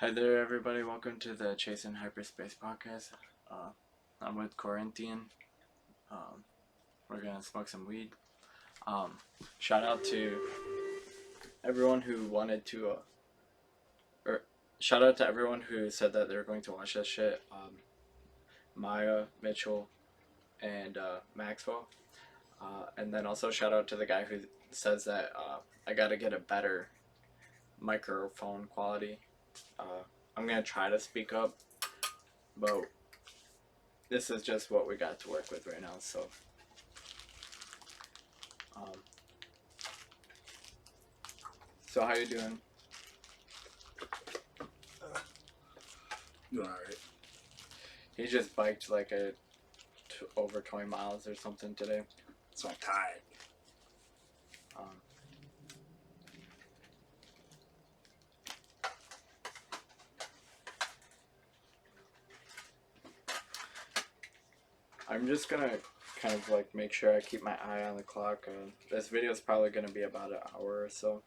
Hi there, everybody. Welcome to the Chasing Hyperspace podcast. I'm with Corinthian. Um, we're gonna smoke some weed. Shout out to everyone who wanted to, or shout out to everyone who said that they were going to watch this shit. Maya, Mitchell, and Maxwell. And then also shout out to the guy who says that I gotta get a better microphone quality. I'm gonna try to speak up, but this is just what we got to work with right now. Um, so how you doing? Doing alright. He just biked like over 20 miles or something today. So I'm tired. Um, I'm just gonna kind of like make sure I keep my eye on the clock. This video is probably gonna be about an hour or so.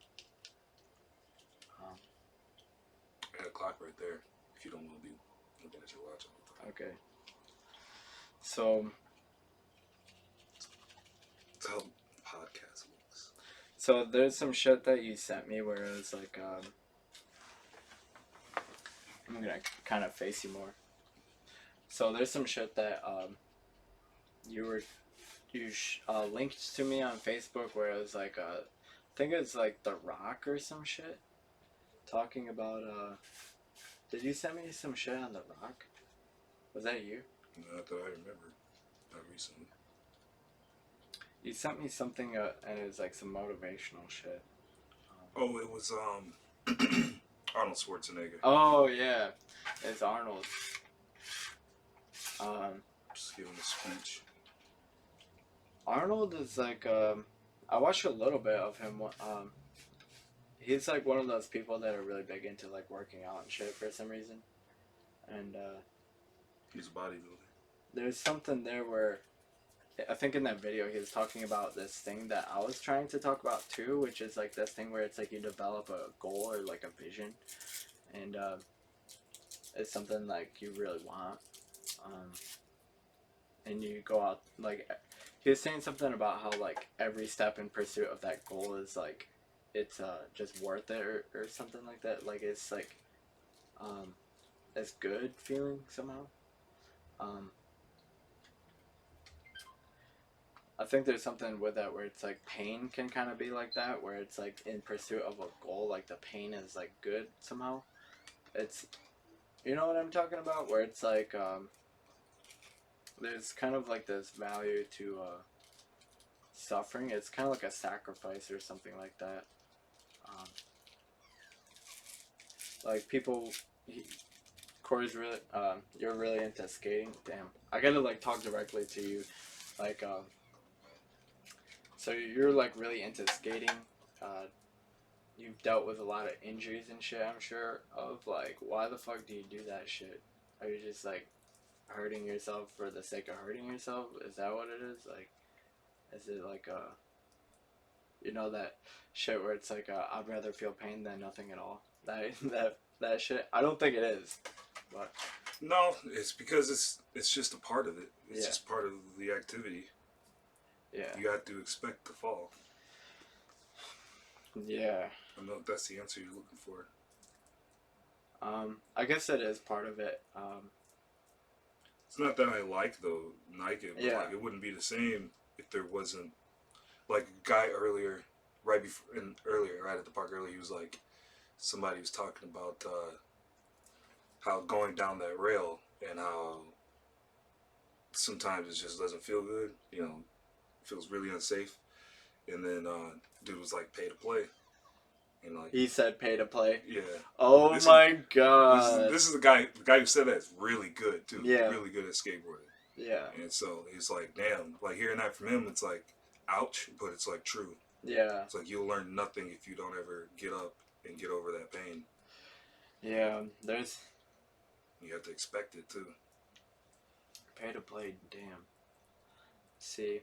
I got a clock right there. If you don't want to be looking at your watch all the time. Okay. So That's how podcast works. So there's some shit that you sent me where it was like, I'm gonna kind of face you more. So there's some shit that you linked to me on Facebook where it was like, I think it's like The Rock or some shit, talking about, did you send me some shit on The Rock? Was that you? Not that I remember. Not recently. You sent me something and it was like some motivational shit. Oh, it was Arnold Schwarzenegger. Oh yeah, it's Arnold. Just giving a speech. Arnold is like, I watched a little bit of him. He's like one of those people that are really big into like working out and shit for some reason. And He's a bodybuilder. there's something there where I think in that video he was talking about this thing that I was trying to talk about too, which is like this thing where it's like you develop a goal or like a vision, and it's something like you really want, and you go out like he was saying something about how like every step in pursuit of that goal is like it's just worth it or something like that. Like it's like it's good feeling somehow. I think there's something with that where it's like pain can kind of be like that, where it's like in pursuit of a goal, like the pain is like good somehow. It's, you know what I'm talking about, where it's like there's kind of like this value to suffering. It's kind of like a sacrifice or something like that. Like people, Corey's really, you're really into skating. Damn, I gotta like talk directly to you, like so you're like really into skating. You've dealt with a lot of injuries and shit, I'm sure of. Like, why the fuck do you do that shit? Are you just like hurting yourself for the sake of hurting yourself? Is that what it is? Like, is it like you know that shit where it's like I'd rather feel pain than nothing at all? That shit. I don't think it is, but No, it's because it's just a part of it. It's Yeah. just part of the activity. yeah, You got to expect to fall. yeah. I know if that's the answer you're looking for. I guess it is part of it. It's not that I like though Nike, but Yeah. like it wouldn't be the same if there wasn't like a guy earlier, right at the park earlier. He was like, somebody was talking about how going down that rail and how sometimes it just doesn't feel good. You know, it feels really unsafe. And then dude was like, pay to play. And like He said pay to play. yeah. Oh This my god. This is the guy who said that is really good too. Yeah. Really good at skateboarding. Yeah. And so he's like, damn, like hearing that from him, it's like, ouch, but it's like true. Yeah. It's like you'll learn nothing if you don't ever get up and get over that pain. Yeah. You have to expect it too. Pay to play. Damn. See.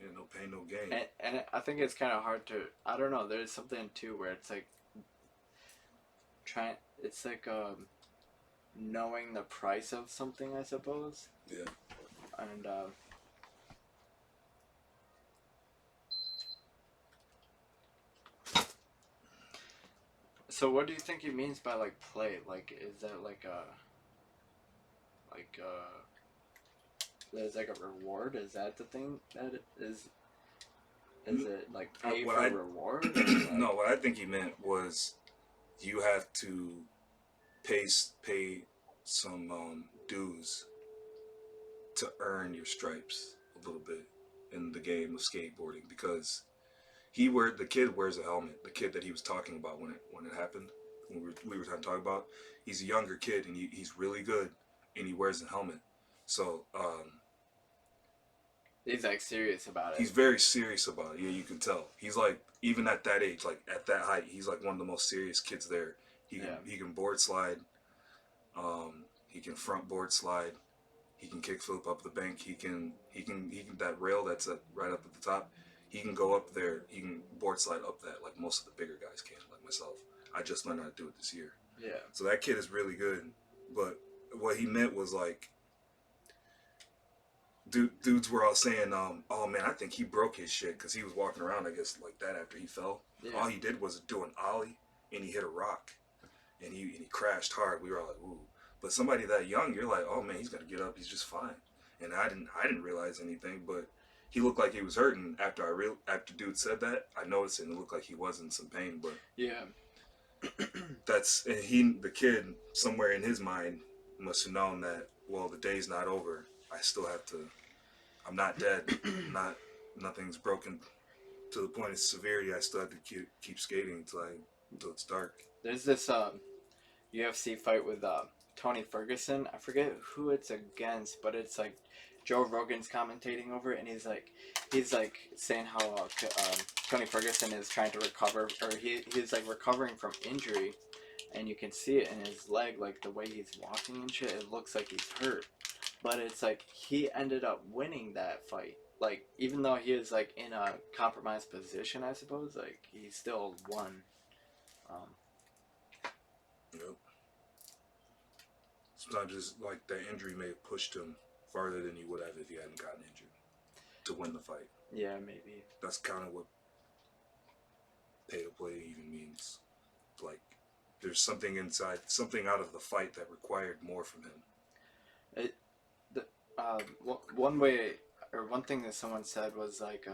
Yeah, no pain, no gain. And I think it's kind of hard to. I don't know. There's something too where it's like trying. It's like knowing the price of something, I suppose. Yeah. And so what do you think he means by like play? Like, is that like there's like a reward? Is that the thing that it is? Is it like pay for reward? Or like... No, what I think he meant was you have to pay some dues to earn your stripes a little bit in the game of skateboarding, because the kid wears a helmet. The kid that he was talking about when it happened, when we were trying to talk about, he's a younger kid and he's really good, and he wears a helmet. So he's like serious about it. He's very serious about it. Yeah, you can tell. He's like, even at that age, like at that height, he's like one of the most serious kids there. He can board slide. He can front board slide. He can kick flip up the bank. He can that rail that's right up at the top. He can go up there. He can board slide up that like most of the bigger guys can, like myself. I just learned how to do it this year. Yeah. So that kid is really good. But what he meant was like, dudes were all saying, oh man, I think he broke his shit because he was walking around, I guess, like that after he fell. Yeah. All he did was do an ollie and he hit a rock, and he crashed hard. We were all like, ooh. But somebody that young, you're like, oh man, he's gonna get up. He's just fine. And I didn't realize anything, but he looked like he was hurting. After dude said that, I noticed it, and it looked like he was in some pain. But yeah, the kid somewhere in his mind must have known that, well, the day's not over. I still have to. I'm not dead. Nothing's broken to the point of severity. I still have to keep skating until it's dark. There's this UFC fight with Tony Ferguson. I forget who it's against, but it's like Joe Rogan's commentating over it, and he's like saying how Tony Ferguson is trying to recover, or he's like recovering from injury, and you can see it in his leg, like the way he's walking and shit. It looks like he's hurt, but it's like he ended up winning that fight. Like, even though he is like in a compromised position, I suppose, like he still won. Yep. Sometimes it's like that injury may have pushed him farther than he would have if he hadn't gotten injured to win the fight. Yeah, maybe. That's kind of what pay to play even means. Like, there's something inside, something out of the fight that required more from him. One thing that someone said was like,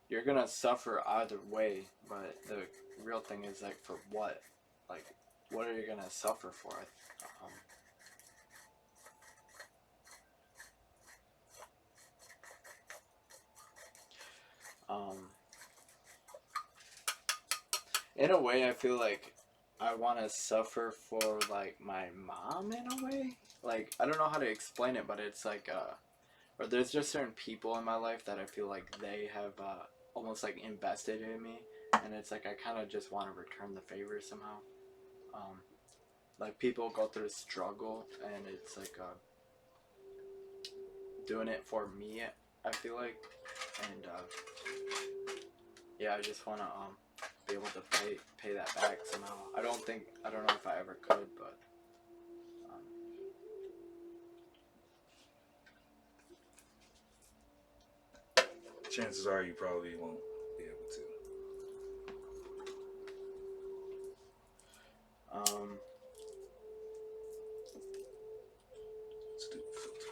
you're gonna suffer either way, but the real thing is like, for what? Like, what are you gonna suffer for? In a way, I feel like I want to suffer for like my mom in a way. Like, I don't know how to explain it, but it's like, or there's just certain people in my life that I feel like they have almost like invested in me, and it's like I kind of just want to return the favor somehow. Like, people go through struggle, and it's like doing it for me, I feel like, and yeah, I just want to be able to pay that back somehow. I don't know if I ever could, but chances are you probably won't be able to. Let's do filter.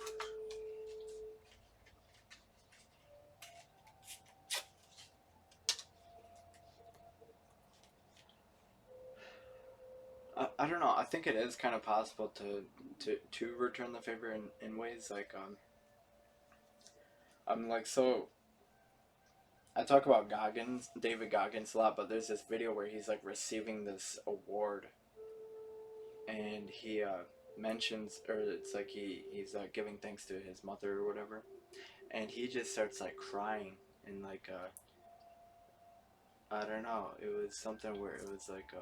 I don't know. I think it is kind of possible to return the favor in ways like I'm like, so I talk about David Goggins a lot, but there's this video where he's like receiving this award, and he mentions, or it's like he's giving thanks to his mother or whatever, and he just starts like crying, and like I don't know, it was something where it was like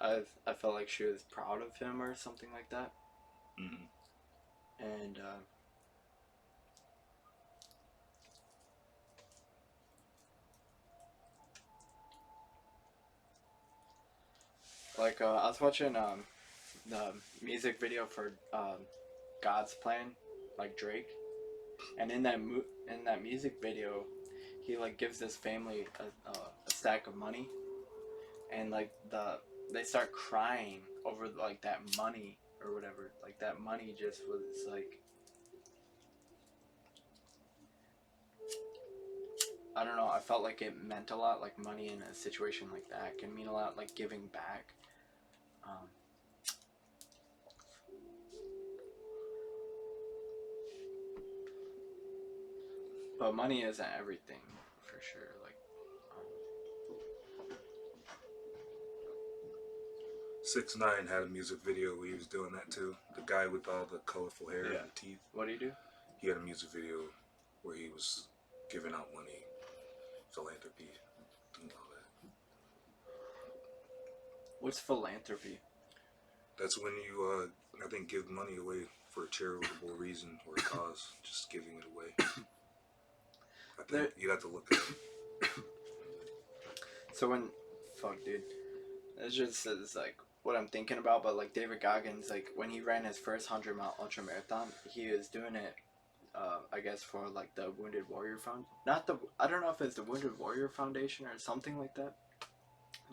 I felt like she was proud of him or something like that. Mm-hmm. And Like I was watching the music video for God's Plan, like Drake, and in that music video, he like gives this family a stack of money, and like they start crying over like that money or whatever. Like that money just was like, I don't know. I felt like it meant a lot. Like money in a situation like that can mean a lot. Like giving back. Um, but money isn't everything for sure. Like 6ix9ine had a music video where he was doing that too. The guy with all the colorful hair Yeah. and the teeth. what do you do? He had a music video where he was giving out money, philanthropy, and all that. What's philanthropy? That's when you, I think, give money away for a charitable reason or a cause. Just giving it away. I think you'd have to look at it. So when, fuck, dude, it's just is like what I'm thinking about. But like David Goggins, like when he ran his first 100-mile ultra marathon, he was doing it, I guess for like the Wounded Warrior Fund. Not the, I don't know if it's the Wounded Warrior Foundation or something like that.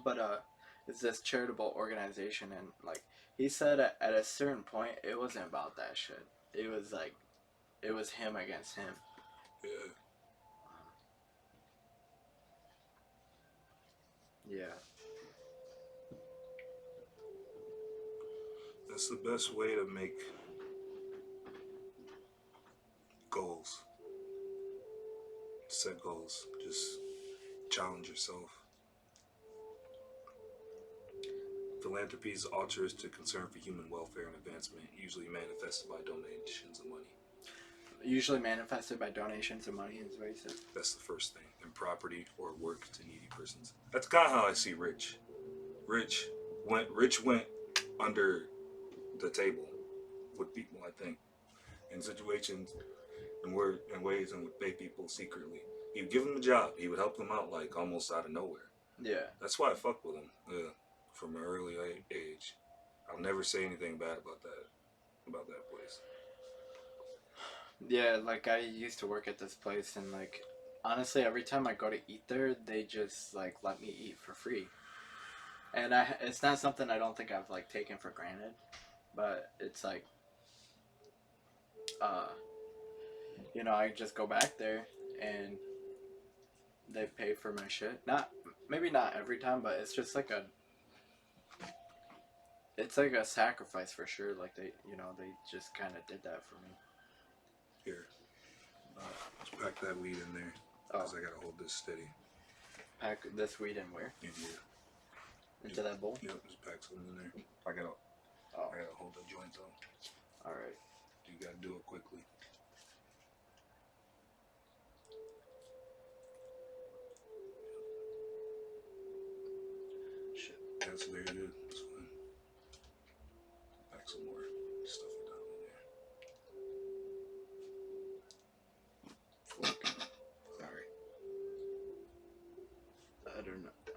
But it's this charitable organization, and like he said at a certain point, it wasn't about that shit. It was like, it was him against him. Yeah. Yeah. That's the best way to make goals. Set goals. Just challenge yourself. Philanthropy is altruistic concern for human welfare and advancement, usually manifested by donations of money. Usually manifested by donations of money, is what he said. That's the first thing. And property or work to needy persons. That's kind of how I see Rich. Rich went under the table with people, I think, in situations and ways and would pay people secretly. He would give them a job. He would help them out like almost out of nowhere. Yeah. That's why I fuck with him. Yeah. From an early age. I'll never say anything bad about that place. Yeah, like I used to work at this place, and like honestly, every time I go to eat there, they just like let me eat for free. And it's not something I don't think I've like taken for granted, but it's like, you know, I just go back there and they pay for my shit. Maybe not every time, but it's just like it's like a sacrifice for sure. Like they just kind of did that for me. Here. Let's pack that weed in there. Because I gotta hold this steady. Pack this weed in where? In here. Into that bowl? Yep, just pack some in there. I gotta hold the joint though. Alright. You gotta do it quickly. Shit. That's very good. That's fine. Pack some more. Stuff it down in there. Sorry.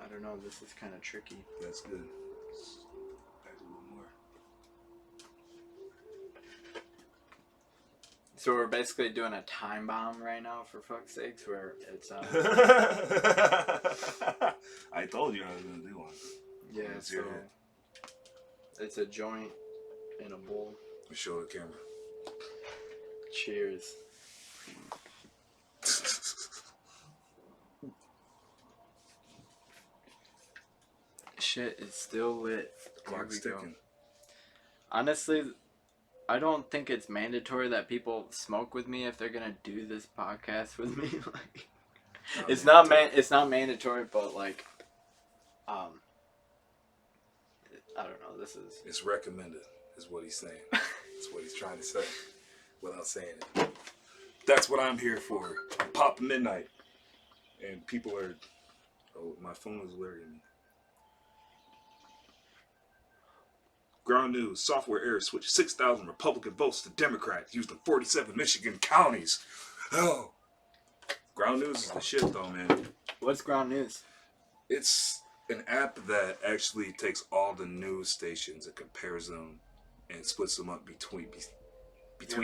I don't know. This is kind of tricky. That's good. Pack a little more. So we're basically doing a time bomb right now, for fuck's sakes, where it's I told you I was gonna do one. yeah, so it's a joint in a bowl. Show the camera. Cheers. Shit is still lit. Clock's ticking. Honestly, I don't think it's mandatory that people smoke with me if they're gonna do this podcast with me. Like, it's not mandatory, but like, I don't know. It's recommended, is what he's saying. That's what he's trying to say, without saying it. That's what I'm here for. I pop midnight, and people are. Oh, my phone is alerting me. Ground news: software error switch 6,000 Republican votes to Democrat used in 47 Michigan counties. Oh, ground news is the shit, though, man. What's ground news? It's an app that actually takes all the news stations and compares them and splits them up between It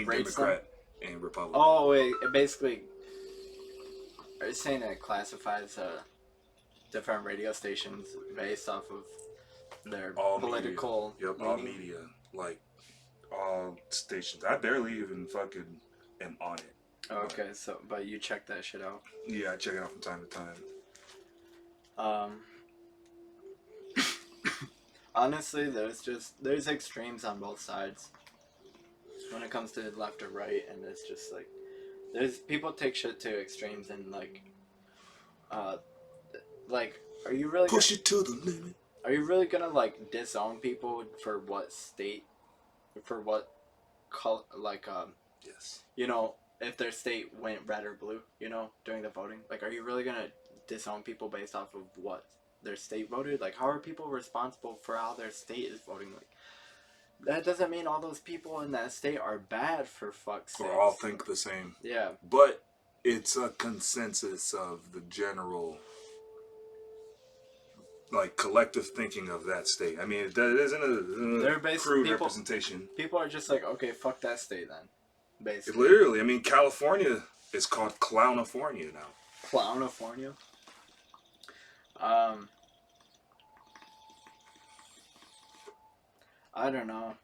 rates them. Democrat and Republican. Oh wait, it basically. Are you saying it classifies different radio stations based off of their All political media. Yep, all leaning? media. Like all stations. I barely even fucking am on it. Okay, but you check that shit out. Yeah, I check it out from time to time. Honestly, there's extremes on both sides when it comes to left or right, and it's just like there's people take shit to extremes and uh, like are you really Push it to the limit. are you really gonna like disown people for what state, for what color, like Yes. you know, if their state went red or blue, you know, during the voting, like are you really gonna disown people based off of what their state voted? Like how are people responsible for how their state is voting? Like that doesn't mean all those people in that state are bad, for fuck's sake. Or all think the same. Yeah. But it's a consensus of the general, like, collective thinking of that state. I mean, it isn't a crude representation. People are just like, okay, fuck that state then. Basically. Literally, I mean, California is called Clownifornia now. Clownifornia? I don't know.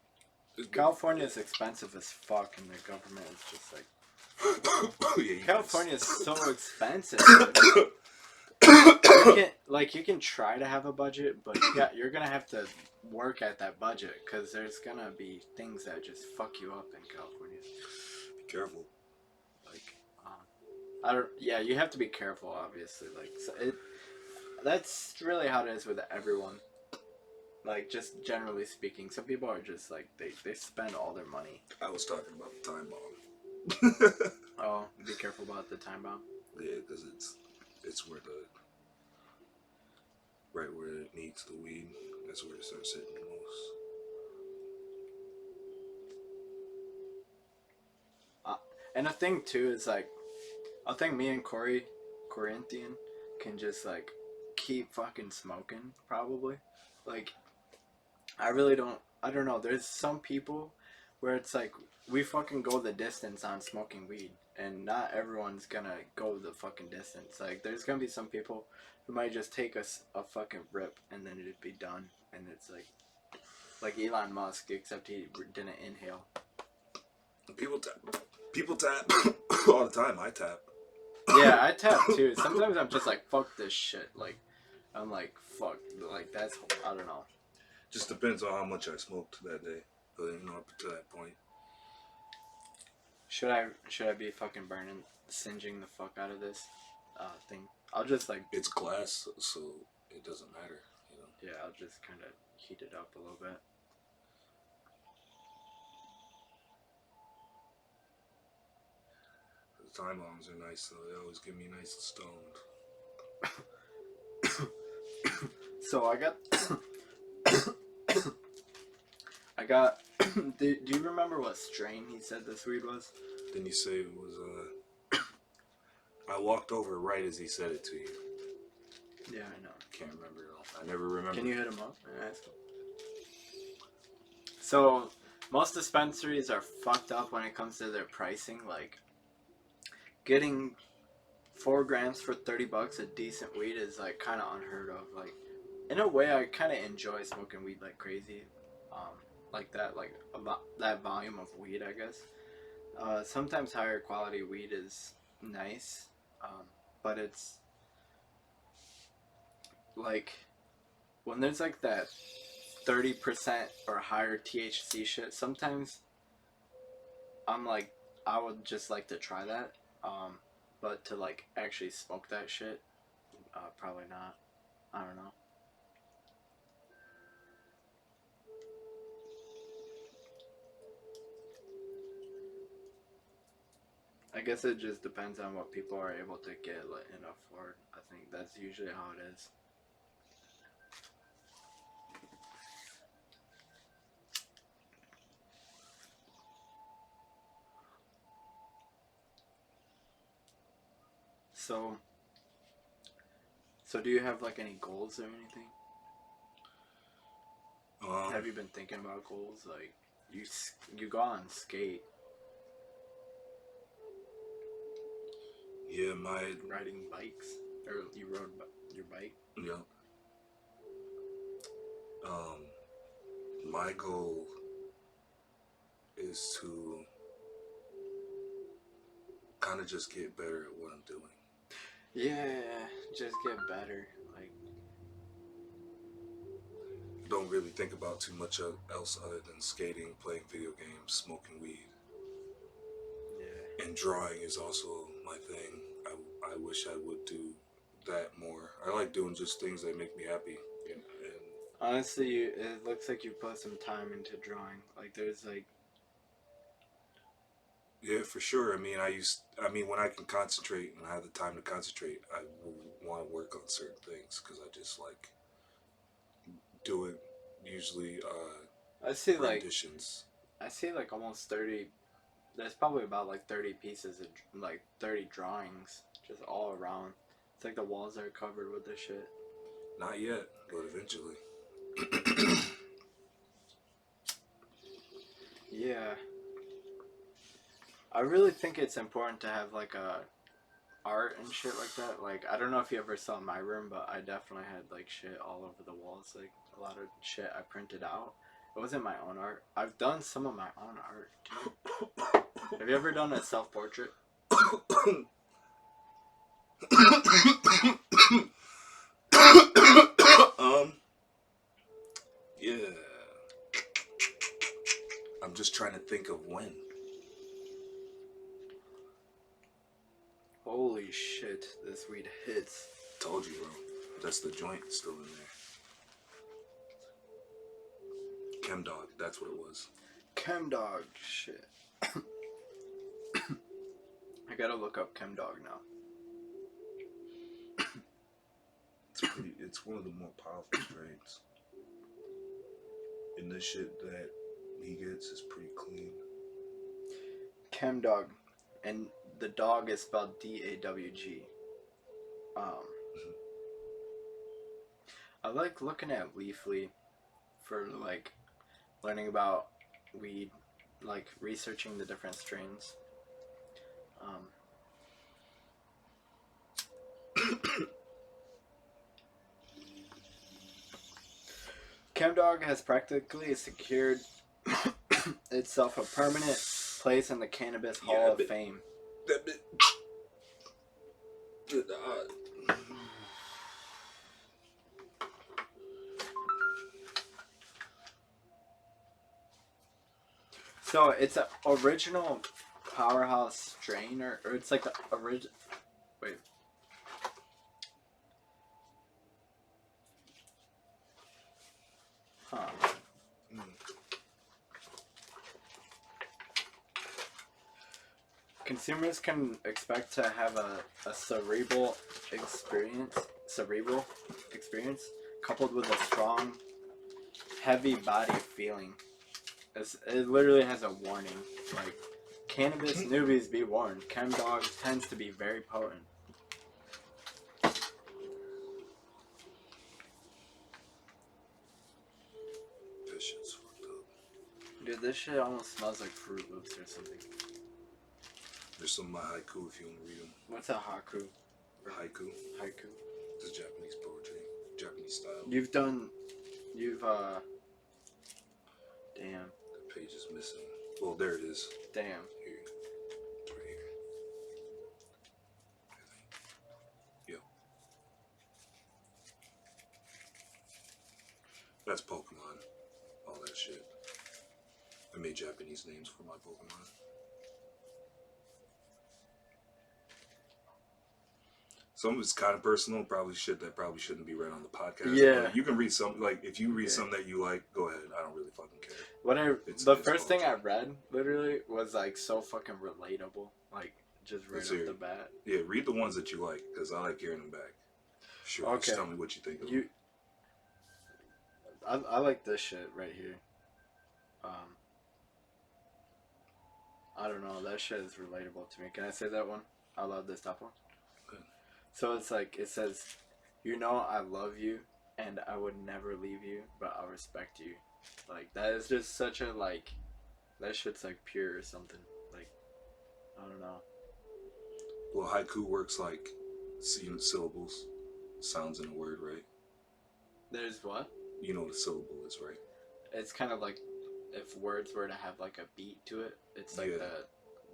California is expensive as fuck, and the government is just like... Yeah, California is so expensive. You can try to have a budget, but you're gonna have to work at that budget, because there's gonna be things that just fuck you up in California. Be careful. Yeah, you have to be careful, obviously. That's really how it is with everyone. Like, just generally speaking, some people are just like they spend all their money. I was talking about the time bomb. Oh, be careful about the time bomb. Yeah, because it's where right where it needs the weed. That's where it starts hitting the most. And the thing too is like, I think me and Corinthian, can just like keep fucking smoking probably. Like, I don't know. There's some people where it's like we fucking go the distance on smoking weed, and not everyone's gonna go the fucking distance. Like, there's gonna be some people who might just take a fucking rip and then it'd be done, and it's like Elon Musk, except he didn't inhale. People tap all the time. I tap. Yeah, I tap too. Sometimes I'm just like, fuck this shit. Like, I'm like, fuck. Like, that's, I don't know. Just depends on how much I smoked that day. But, you know, up to that point. Should I be fucking singeing the fuck out of this thing? I'll just like... It's glass, so it doesn't matter, you know? Yeah, I'll just kind of heat it up a little bit. The time bombs are nice, though. They always get me nice and stoned. So I got do you remember what strain he said this weed was? Didn't he say it was I walked over right as he said it to you. Yeah, I know. Can't remember it all. I never remember. Can you hit him up and ask him? So most dispensaries are fucked up when it comes to their pricing. Like, getting 4 grams for $30 of decent weed is like kind of unheard of. Like, in a way, I kind of enjoy smoking weed like crazy, like that, like about that volume of weed, I guess. Sometimes higher quality weed is nice, but it's like when there's like that 30% or higher THC shit. Sometimes I'm like, I would just like to try that, but to like actually smoke that shit, probably not. I don't know. I guess it just depends on what people are able to get and afford. I think that's usually how it is. So do you have like any goals or anything? have you been thinking about goals? Like, you go on skate. Yeah, Riding bikes, or you rode your bike. yeah. My goal is to kind of just get better at what I'm doing. Yeah, just get better. Like, Don't really think about too much else other than skating, playing video games, smoking weed. yeah. And drawing is also my thing. I wish I would do that more. I like doing just things that make me happy. And Honestly, it looks like you put some time into drawing. Like, there's like, yeah, for sure. I mean, when I can concentrate and I have the time to concentrate, I want to work on certain things because I just like doing usually I see renditions. I see like almost 30. There's probably about like 30 pieces of like 30 drawings just all around. It's like the walls are covered with this shit. Not yet, but eventually. Yeah. I really think it's important to have like a art and shit like that. Like, I don't know if you ever saw my room, but I definitely had like shit all over the walls. Like a lot of shit I printed out. It wasn't my own art. I've done some of my own art too. Have you ever done a self-portrait? Yeah. I'm just trying to think of when. Holy shit, this weed hits. Told you, bro. That's the joint still in there. Chem Dog, that's what it was. Chem Dog, shit. I gotta look up Chem Dog now. It's one of the more powerful strains. And the shit that he gets is pretty clean. Chem Dog, and the dog is spelled D-A-W-G. I like looking at Leafly for like learning about weed, like researching the different strains. ChemDog has practically secured itself a permanent place in the Cannabis Hall of Fame. That bit. So it's an original powerhouse strain, or it's like the original. Wait. Huh. Consumers can expect to have a cerebral experience coupled with a strong, heavy body feeling. It literally has a warning. Like, cannabis newbies be warned. ChemDog tends to be very potent. This shit's fucked up. Dude, this shit almost smells like Fruit Loops or something. There's some of my haiku if you want to read them. What's a haiku? Haiku? Haiku. This is Japanese poetry. Japanese style. You've damn. The page is missing. Well, there it is. Damn. Here. It's right here. Yep. That's Pokemon. All that shit. I made Japanese names for my Pokemon. Some of it's kind of personal, probably shit that probably shouldn't be read on the podcast. Yeah. But you can read some, like, if you read something that you like, go ahead. I don't really fucking care. The first thing I read, literally, was, like, so fucking relatable. Like, just right off the bat. Yeah, read the ones that you like, because I like hearing them back. Sure, okay. Just tell me what you think of them. I like this shit right here. I don't know, that shit is relatable to me. Can I say that one? I love this top one. Good. So it's like, it says, you know I love you, and I would never leave you, but I'll respect you. Like that is just such a like that shit's like pure or something. Like I don't know. Well, haiku works like syllables, sounds in a word, right? There's what? You know what a syllable is, right? It's kind of like if words were to have like a beat to it, it's like Yeah,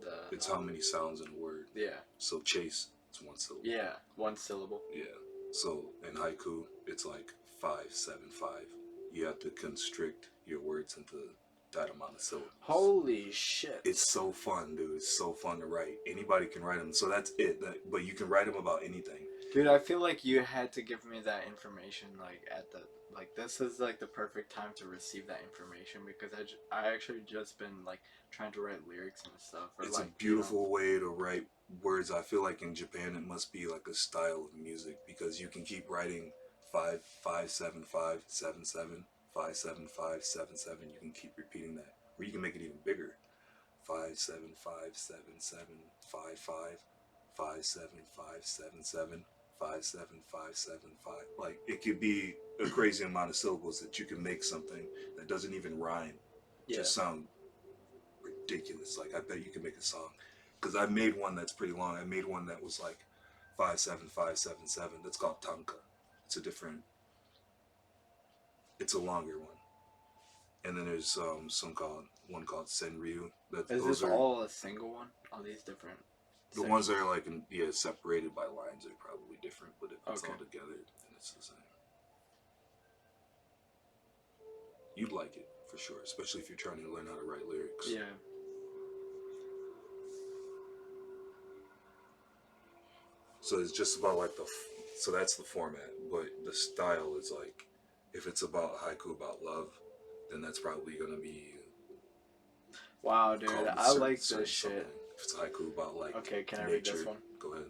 the it's how many sounds in a word. yeah. So chase, it's one syllable. Yeah, one syllable. Yeah. So in haiku, it's like 5, 7, 5. You have to constrict your words into that amount of syllables. Holy shit! It's so fun, dude. It's so fun to write. Anybody can write them. So that's it. But you can write them about anything. Dude, I feel like you had to give me that information like at the like this is like the perfect time to receive that information because I actually just been like trying to write lyrics and stuff. Or, It's like, a beautiful way to write words. I feel like in Japan it must be like a style of music because you can keep writing 5, 5, 7, 5, 7, 7, 5, 7, 5, 7, 7. You can keep repeating that, or you can make it even bigger. 5, 7, 5, 7, 7, 5, 5, 5, 7, 5, 7, 7, 5, 7, 5, 7, 5. Like it could be a crazy amount of syllables that you can make something that doesn't even rhyme yeah. just sound ridiculous. Like I bet you can make a song because I made one that's pretty long. I made one that was like 5, 7, 5, 7, 7. That's called tanka. It's a different. It's a longer one. And then there's one called Senryu. Is this all a single one? All these different. The ones that are like separated by lines are probably different, but if it's all together, then it's the same. You'd like it for sure, especially if you're trying to learn how to write lyrics. Yeah. So it's just about like so that's the format, but the style is like, if it's about haiku about love, then that's probably gonna be. Wow, dude, I like this shit. Something. If it's a haiku about like can nature, I read this one? Go ahead.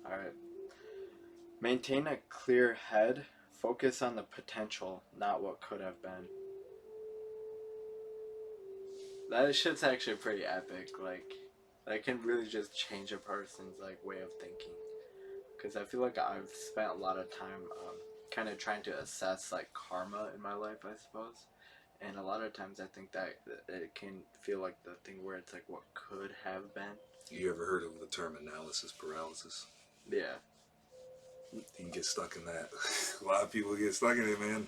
Alright. Maintain a clear head. Focus on the potential, not what could have been. That shit's actually pretty epic. Like, that can really just change a person's like way of thinking. Because I feel like I've spent a lot of time kind of trying to assess like karma in my life, I suppose. And a lot of times I think that it can feel like the thing where it's like what could have been. You ever heard of the term analysis paralysis? Yeah. You can get stuck in that. A lot of people get stuck in it, man.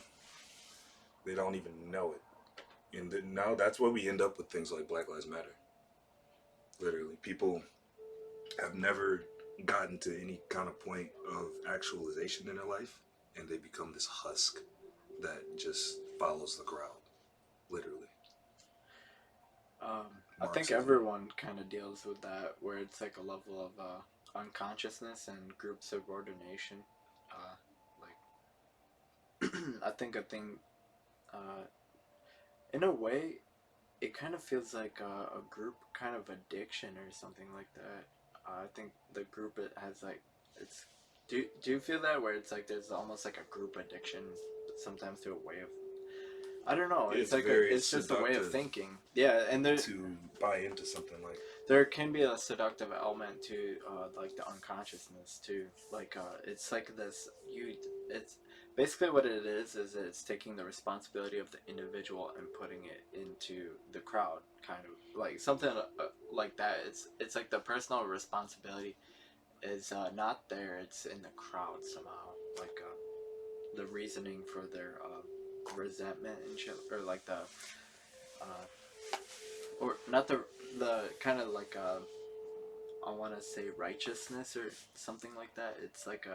They don't even know it. And then now that's why we end up with things like Black Lives Matter. Literally, people have never gotten to any kind of point of actualization in their life, and they become this husk that just follows the crowd. Literally. I think everyone kind of deals with that, where it's like a level of unconsciousness and group subordination. I think a thing, in a way, it kind of feels like a group kind of addiction or something like that. I think the group it has like it's. Do you feel that where it's like there's almost like a group addiction sometimes to a way of. I don't know. It's like it's just a way of thinking. Yeah, and there to buy into something like there can be a seductive element to like the unconsciousness too. Like it's like this it's basically what it is it's taking the responsibility of the individual and putting it into the crowd, kind of like something like that. It's like the personal responsibility is not there. It's in the crowd somehow. Like the reasoning for their resentment and shit, or like the or not the kind of like I want to say righteousness or something like that. It's like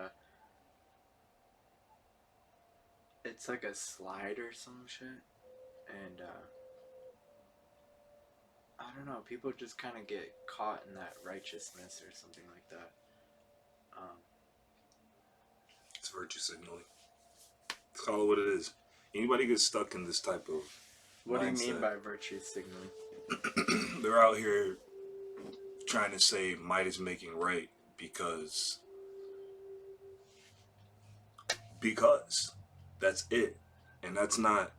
a slide or some shit, and I don't know. People just kind of get caught in that righteousness or something like that. It's virtue signaling. Call it what it is. Anybody gets stuck in this type of What mindset, do you mean by virtue signaling? They're out here trying to say might is making right because that's it, and that's not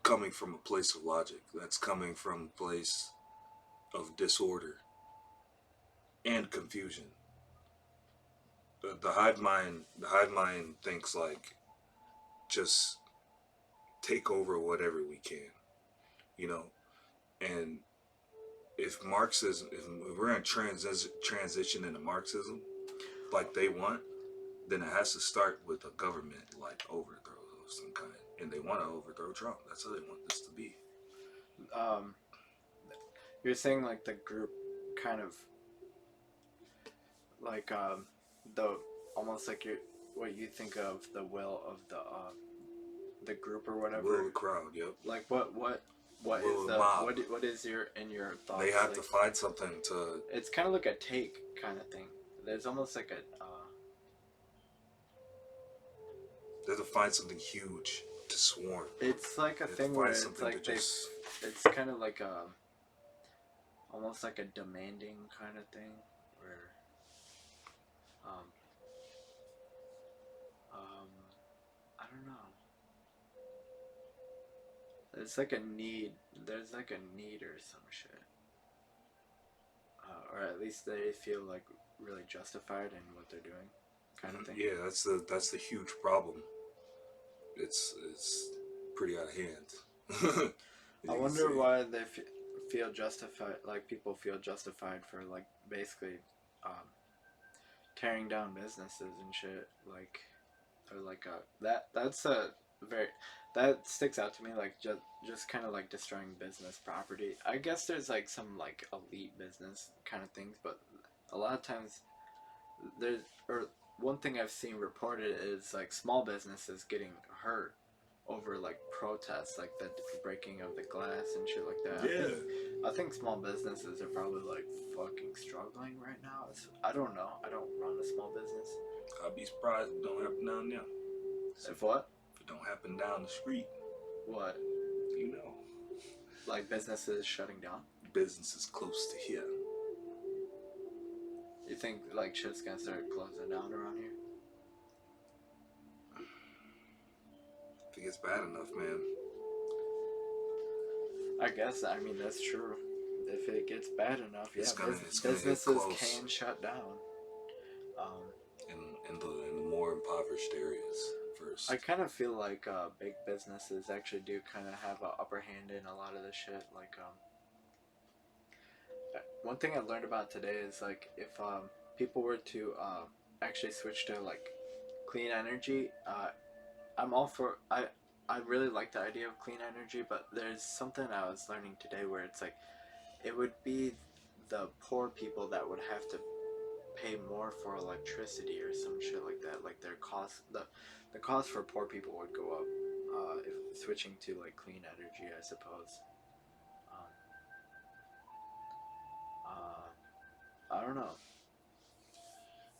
coming from a place of logic. That's coming from a place of disorder and confusion. The hive mind thinks like just take over whatever we can, you know. And if Marxism, if we're in transition into Marxism, like they want, then it has to start with a government like overthrow of some kind. And they want to overthrow Trump. That's how they want this to be. Um, you're saying like the group kind of like the almost like you what you think of the will of the group or whatever. Will of the crowd, yep. Like what Will is of the the mob. what is your in your thoughts? They have like, to find something to. It's kind of like a take kind of thing. There's almost like a. They have to find something huge to swarm. It's like a They have to thing find where it's something like to they. just. It's kind of like a. Almost like a demanding kind of thing, where. Um. I don't know. It's like a need. There's like a need or some shit. Or at least they feel like really justified in what they're doing, kind of thing. Yeah, that's the huge problem. It's pretty out of hand. I wonder why they feel justified. Like people feel justified for like basically tearing down businesses and shit. Like or like that's a very that sticks out to me. Like just kind of like destroying business property. I guess there's like some like elite business kind of things, but a lot of times there's or one thing I've seen reported is like small businesses getting hurt over like protests, like the breaking of the glass and shit like that. Yeah. I think small businesses are probably like fucking struggling right now. I don't know. I don't run a small business. I'd be surprised if it don't happen down there. If what? If it don't happen down the street. What? You know. Like businesses shutting down? Businesses close to here. You think like shit's gonna start closing down around here? I think it's bad enough, man. I guess. I mean, that's true. If it gets bad enough, yeah, It's gonna businesses can shut down. In the more impoverished areas first. I kind of feel like big businesses actually do kind of have an upper hand in a lot of this shit. Like, one thing I learned about today is like if people were to actually switch to like clean energy, I'm all for. I really like the idea of clean energy, but there's something I was learning today where it's like it would be the poor people that would have to pay more for electricity or some shit like that. Like their cost, the cost for poor people would go up if switching to like clean energy, I suppose. I don't know.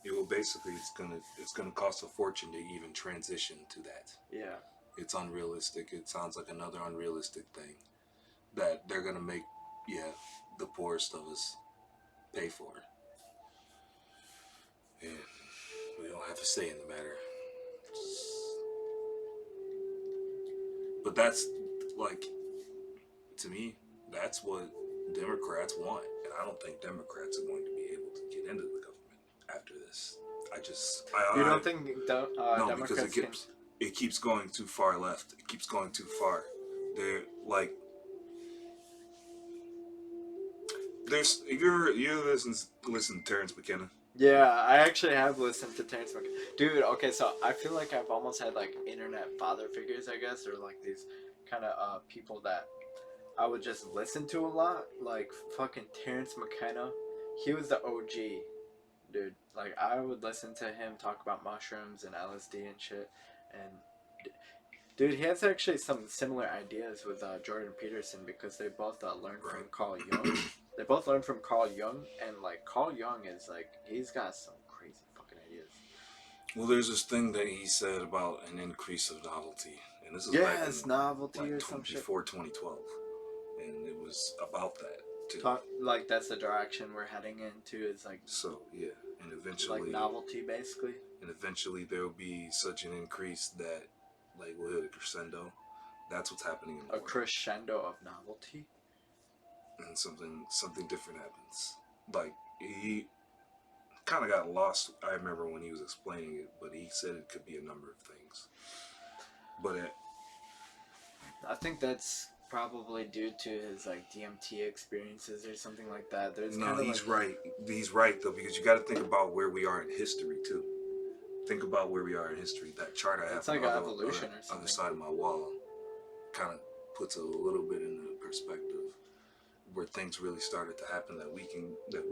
Yeah, well, basically, it's gonna cost a fortune to even transition to that. Yeah. It's unrealistic. It sounds like another unrealistic thing that they're gonna make. Yeah, the poorest of us pay for it. And we don't have a say in the matter. But that's, like, to me, that's what Democrats want. And I don't think Democrats are going to be able to get into the government after this. You don't think no, Democrats because it keeps going too far left. It keeps going too far. They're, like, you listen to Terrence McKenna. Yeah, I actually have listened to Terrence McKenna. Dude, okay, so I feel like I've almost had like internet father figures, I guess, or like these kind of people that I would just listen to a lot. Like fucking Terrence McKenna. He was the OG, dude. Like I would listen to him talk about mushrooms and LSD and shit. And dude, he has actually some similar ideas with Jordan Peterson because they both learned from Carl Jung. They both learned from Carl Jung, and like Carl Jung is like he's got some crazy fucking ideas. Well, there's this thing that he said about an increase of novelty, and this is it's novelty like or some shit before 2012, and it was about that too. Like that's the direction we're heading into. Is like so yeah, and eventually like novelty basically. And eventually there will be such an increase that like we'll hit a crescendo. That's what's happening in the world. Crescendo of novelty. And something different happens. Like he kind of got lost. I remember when he was explaining it, but he said it could be a number of things. But I think that's probably due to his like DMT experiences or something like that. There's No, kind of he's like right. He's right though, because you got to think about where we are in history too. Think about where we are in history. That chart I have it's on like the evolution or other something. side of my wall kind of puts a little bit into perspective where things really started to happen that we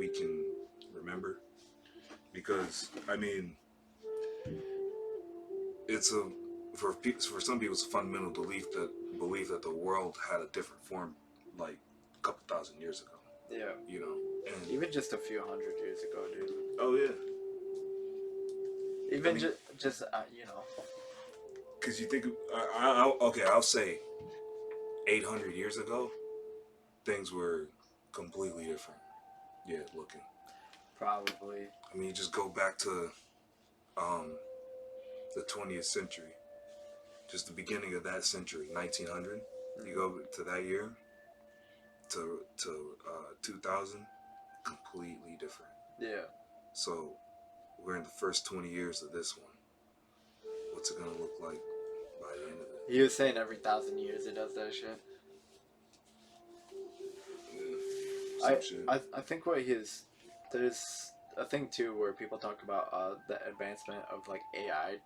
can remember. Because I mean, it's a for some people it's a fundamental belief that the world had a different form like a couple thousand years ago. Yeah, You know, and even just a few hundred years ago, dude. oh yeah, I Even mean, just you know. because you think okay, I'll say 800 years ago things were completely different. Yeah, looking. Probably. I mean, you just go back to um, the 20th century, just the beginning of that century, 1900. You go to that year, to 2000, completely different. Yeah. So we're in the first 20 years of this one. What's it gonna look like by the end of it? He was saying every 1,000 years it does that shit. Yeah, I, some shit. I think what his there's a thing too where people talk about the advancement of like AI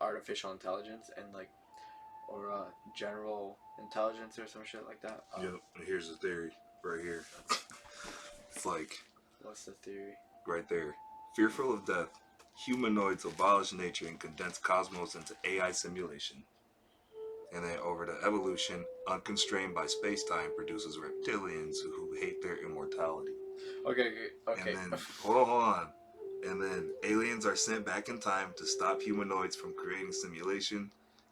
artificial intelligence and like or general intelligence or some shit like that. Yep. And here's the theory right here. It's like What's the theory? right there. Fearful of death, humanoids abolish nature and condense cosmos into AI simulation. And then over to evolution, unconstrained by space-time, produces reptilians who hate their immortality. Okay. And then, hold on. And then aliens are sent back in time to stop humanoids from creating simulation.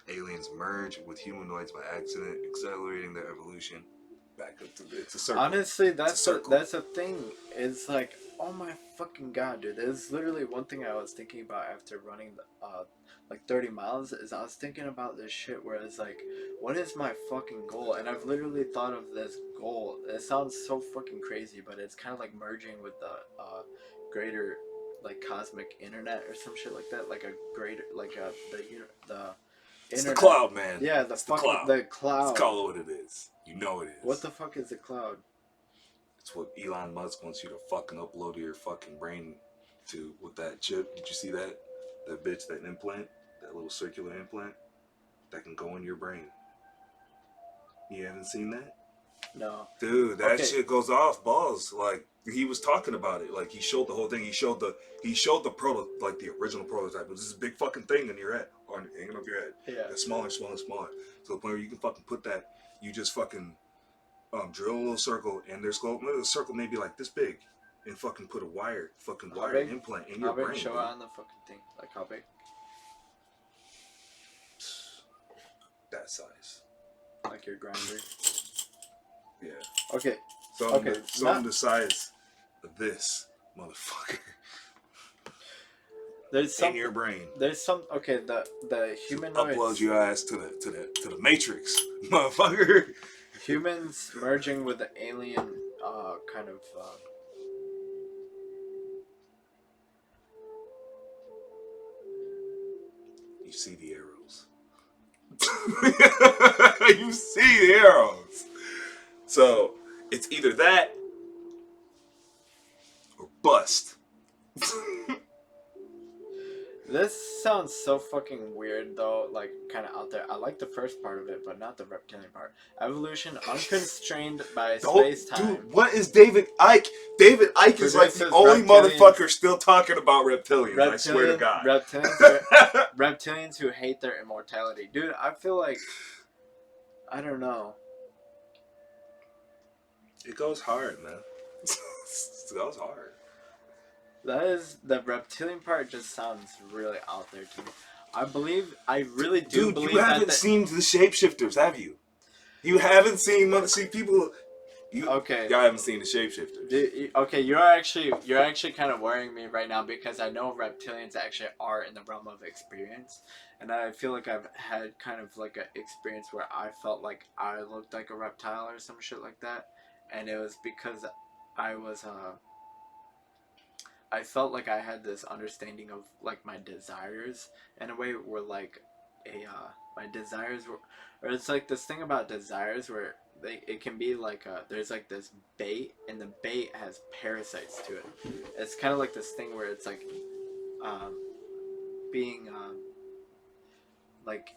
Aliens merge with humanoids by accident, accelerating their evolution. Back up to it's a circle. Honestly, that's that's a thing. It's like, oh my fucking god, dude. There's literally one thing I was thinking about after running like 30 miles is I was thinking about this shit where it's like, what is my fucking goal? And I've literally thought of this goal. It sounds so fucking crazy, but it's kind of like merging with the greater like cosmic internet or some shit like that, like a greater like the It's internet. the cloud, man. Yeah, the it's fucking the cloud. It's called what it is. You know it is. What the fuck is the cloud? It's what Elon Musk wants you to fucking upload to your fucking brain to with that chip. Did you see that? That bitch, that implant, that little circular implant that can go in your brain. You haven't seen that? No. Dude, that shit goes off balls. Like he was talking about it. Like he showed the whole thing. He showed the like the original prototype. It was this big fucking thing in your head, or hanging up your head. Yeah. It's smaller, smaller, smaller. To the point where you can fucking put that. You just fucking drill a little circle, and there's a circle maybe like this big, and fucking put a wire implant in your brain. How big? Show on the fucking thing. Like how big? That size. Like your grinder. Yeah. Okay. Something the size of this motherfucker. There's some in your brain. There's some the humanoids upload your ass to the matrix, motherfucker. Humans merging with the alien kind of you see the arrows. You see the arrows. So it's either that or bust. This sounds so fucking weird though, like kind of out there. I like the first part of it, but not the reptilian part. Evolution unconstrained by space-time. Dude, what is David Icke? David Icke is like the only motherfucker still talking about reptilians. I swear to God. Reptilians who hate their immortality. Dude, I feel like, I don't know. It goes hard, man. It goes hard. That is, the reptilian part just sounds really out there to me. I really do believe that. You haven't seen the shapeshifters, have you? You haven't seen people. Okay. Y'all haven't seen the shapeshifters. Okay, you're actually kind of worrying me right now because I know reptilians actually are in the realm of experience, and I feel like I've had kind of like an experience where I felt like I looked like a reptile or some shit like that, and it was because I was I felt like I had this understanding of like my desires in a way where like my desires were, or it's like this thing about desires where it can be like there's like this bait, and the bait has parasites to it. It's kind of like this thing where it's like um, being like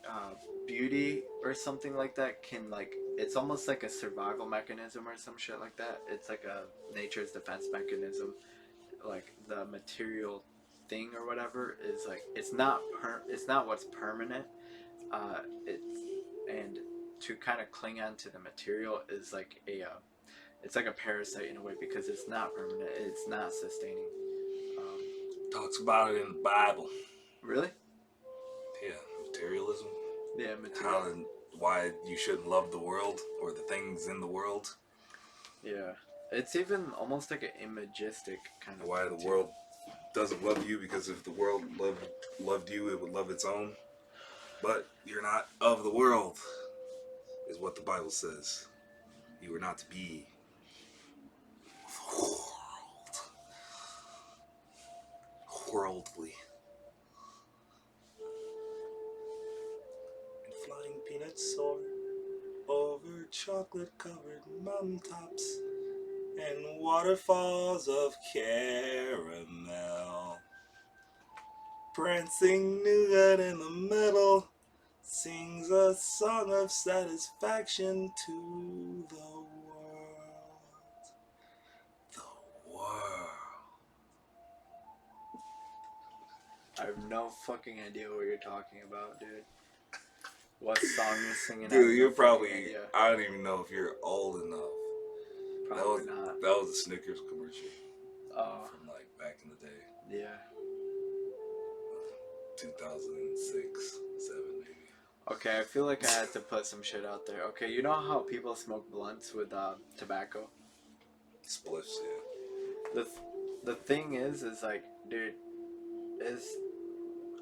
beauty or something like that can like, it's almost like a survival mechanism or some shit like that. It's like a nature's defense mechanism. Like the material thing or whatever is like, it's not what's permanent. It's, and to kind of cling on to the material is like it's like a parasite in a way, because it's not permanent, it's not sustaining. um, Talks about it in the Bible. really. Yeah, materialism. Yeah, How material. and why you shouldn't love the world or the things in the world. Yeah, it's even almost like an imagistic kind of Why thing the too. world doesn't love you, because if the world loved you, it would love its own. But you're not of the world, is what the Bible says. You are not to be of the world. Worldly. And flying peanuts soar over chocolate-covered mountaintops and waterfalls of caramel. Prancing nougat in the middle sings a song of satisfaction to the world. The world. I have no fucking idea what you're talking about, dude. What song you're singing? I have Dude, no you're fucking probably, idea. I don't even know if you're old enough. Probably not. That was a Snickers commercial. Oh. From like back in the day. Yeah. 2006, 7 maybe. Okay, I feel like I had to put some shit out there. Okay, you know how people smoke blunts with tobacco? Spliffs, yeah. The thing is like, dude, is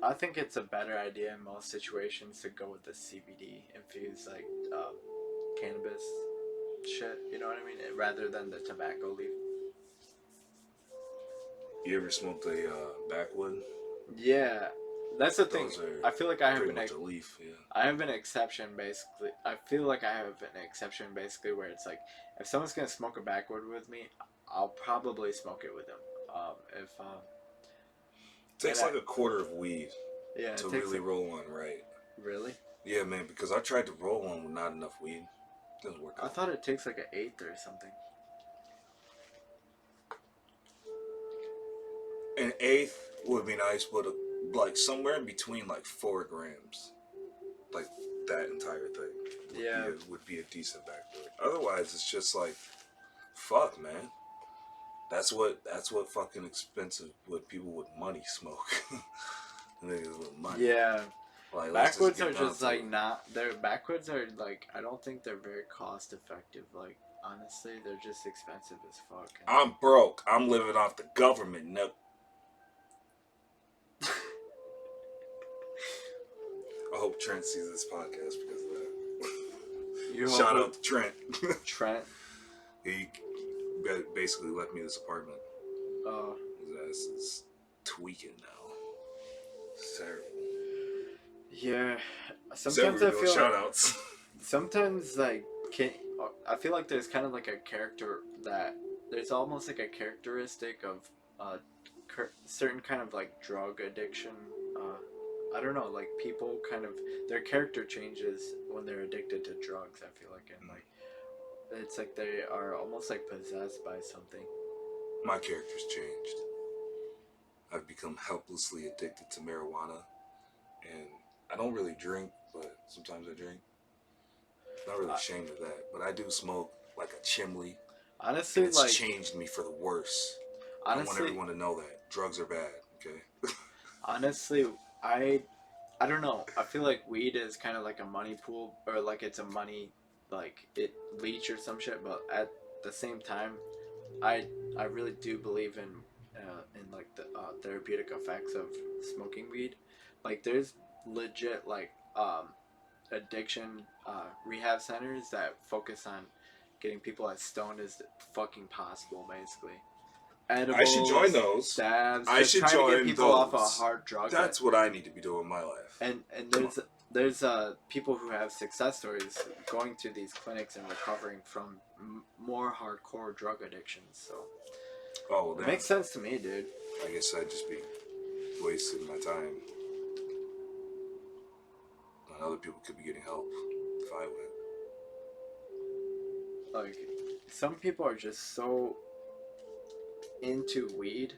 I think it's a better idea in most situations to go with the CBD infused like cannabis shit. You know what I mean? Rather than the tobacco leaf. You ever smoked a backwood? Yeah, that's the thing. Those are I feel like I have pretty an much a leaf, yeah. I have an exception basically. I feel like I have an exception basically where it's like, if someone's gonna smoke a backwood with me, I'll probably smoke it with them. If It takes like a quarter of weed yeah, to it takes really like, roll one right. really. Yeah, man, because I tried to roll one with not enough weed. It doesn't work I out. thought it takes like an eighth or something. An eighth would be nice, but like somewhere in between like 4 grams. Like that entire thing would be a decent backwood. Otherwise, it's just like, fuck, man. That's what fucking expensive, what people with money smoke. Niggas with money. Yeah. Like, Backwoods are just like not. They're backwoods are like, I don't think they're very cost effective. Like honestly, they're just expensive as fuck. I'm broke. I'm living off the government. No. I hope Trent sees this podcast because of that. Shout out to Trent. Trent. He basically left me this apartment. Oh. His ass is tweaking now. It's terrible. Yeah. Sometimes I feel shout outs. Sometimes like I feel like there's kind of like a character that there's almost like a characteristic of certain kind of like drug addiction. I don't know, like people kind of, their character changes when they're addicted to drugs. I feel like, and like it's like they are almost like possessed by something. My character's changed. I've become helplessly addicted to marijuana, and I don't really drink, but sometimes I drink. Not really ashamed of that, but I do smoke like a chimney. Honestly, it's like changed me for the worse. Honestly, I want everyone to know that drugs are bad. Okay. Honestly, I don't know. I feel like weed is kind of like a money pool, or like it's a money, like it leech or some shit. But at the same time, I really do believe in like the therapeutic effects of smoking weed. Like there's legit like addiction rehab centers that focus on getting people as stoned as fucking possible, basically. Edibles, I should join those. Dabs, I should trying join to get people those. off a hard drug. That's what I need to be doing in my life. And there's people who have success stories going to these clinics and recovering from more hardcore drug addictions. So Oh, well, it then makes sense to me, dude. I guess I'd just be wasting my time. And other people could be getting help if I went. Like, some people are just so into weed.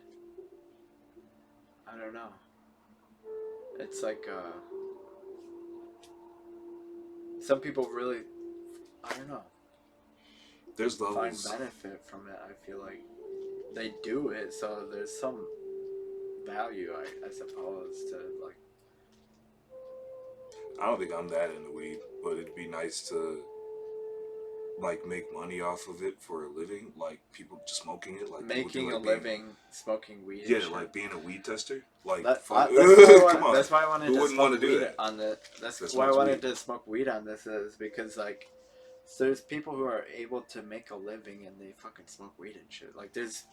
I don't know. It's like some people really, I don't know, There's find levels. benefit from it. I feel like they do it, so there's some value, I suppose, to like. I don't think I'm that into weed, but it'd be nice to like make money off of it for a living, like people just smoking it, like people do, Making a like being living smoking weed and yeah, shit. like being a weed tester. Like That, fuck, come on, that's why I wanted who to wouldn't want smoke to do weed that? on the. That's That why I smokes wanted weed. to smoke weed on this is because like, so there's people who are able to make a living and they fucking smoke weed and shit. Like there's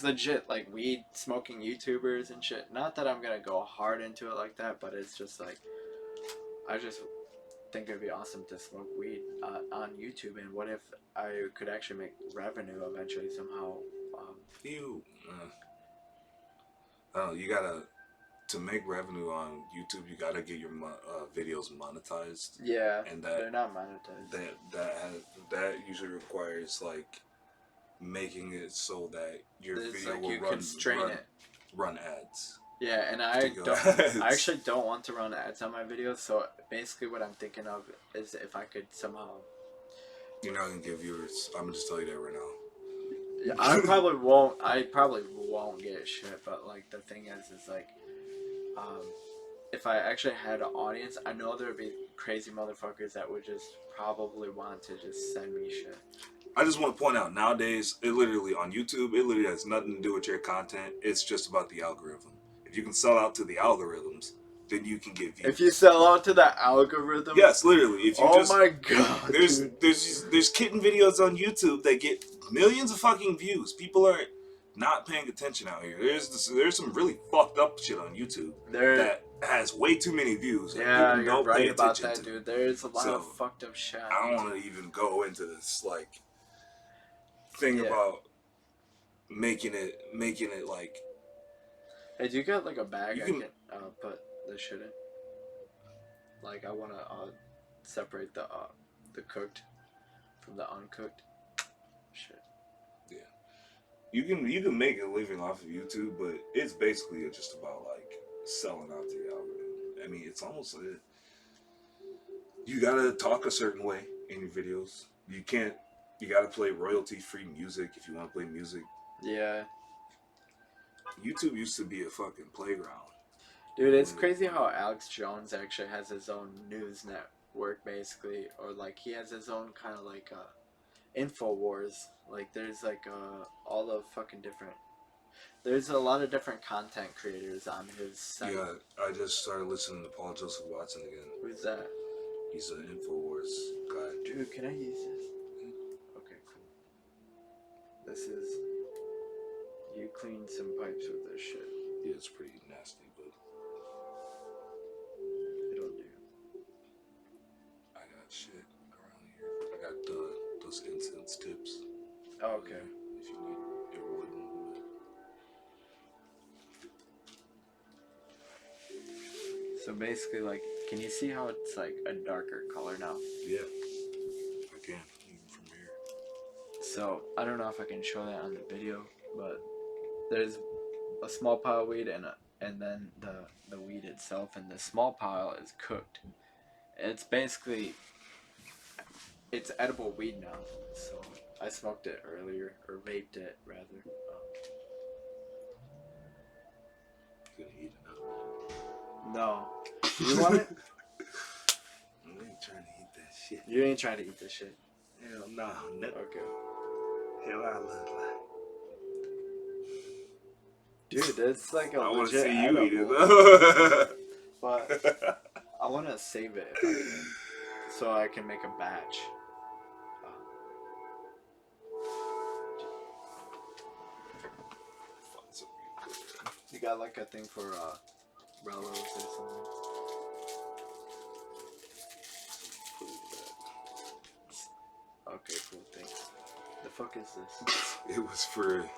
legit like weed smoking YouTubers and shit. Not that I'm gonna go hard into it like that, but it's just like I just think it'd be awesome to smoke weed on YouTube. And what if I could actually make revenue eventually somehow? You, I don't know, you gotta to make revenue on YouTube, you gotta get your videos monetized, Yeah, and they're not monetized. that usually requires like making it so that your It's video like will you constrain it. run ads. Yeah, and Particular I ads. actually don't want to run ads on my videos. So basically, what I'm thinking of is if I could somehow. You're not gonna get viewers. I'm gonna just tell you that right Yeah, now. I probably won't. I probably won't get shit. But like the thing is like, um, if I actually had an audience, I know there would be crazy motherfuckers that would just probably want to just send me shit. I just want to point out nowadays, it literally on YouTube, it literally has nothing to do with your content. It's just about the algorithm. If you can sell out to the algorithms, then you can get views. If you sell out to the algorithm, Yes, literally. If you oh just my god, dude. there's kitten videos on YouTube that get millions of fucking views. People are not paying attention out here. There's some really fucked up shit on YouTube There, that has way too many views and yeah, people you're don't pay right about attention that, to. dude. There's a lot of So fucked up shit on I don't YouTube. want to even go into this like thing Yeah. about making it like Hey, do you got like a bag you I can. can put the shit in? Like I wanna separate the cooked from the uncooked. Shit. Yeah, you can make a living off of YouTube, but it's basically just about like selling out to the algorithm. I mean, it's almost you gotta talk a certain way in your videos. You can't. You gotta play royalty free music if you want to play music. Yeah. YouTube used to be a fucking playground. Dude, it's crazy how Alex Jones actually has his own news network, basically, or like he has his own kind of like InfoWars. Like there's like all the fucking different. There's a lot of different content creators on his site. Yeah, I just started listening to Paul Joseph Watson again. Who's that? He's an Infowars guy. Dude, can I use this? Okay, cool. This is you clean some pipes with this shit. Yeah, it's pretty nasty, but It'll do. I got shit around here. I got those incense tips. Oh, okay. If you need your wooden. So basically, like, can you see how it's like a darker color now? Yeah, I can even from here. So I don't know if I can show that on the video, but there's a small pile of weed and then the weed itself, and the small pile is cooked. It's basically it's edible weed now. So I smoked it earlier, or vaped it rather. You gonna eat it now? No, you want it? I ain't trying to eat that shit. You ain't trying to eat this shit. Hell no. Okay. Hell I look like. Dude, that's like a I want to legit see you eat edible. it. But I want to save it if I can, so I can make a batch. You got like a thing for Rellos or something? food thing. The fuck is this? It was for.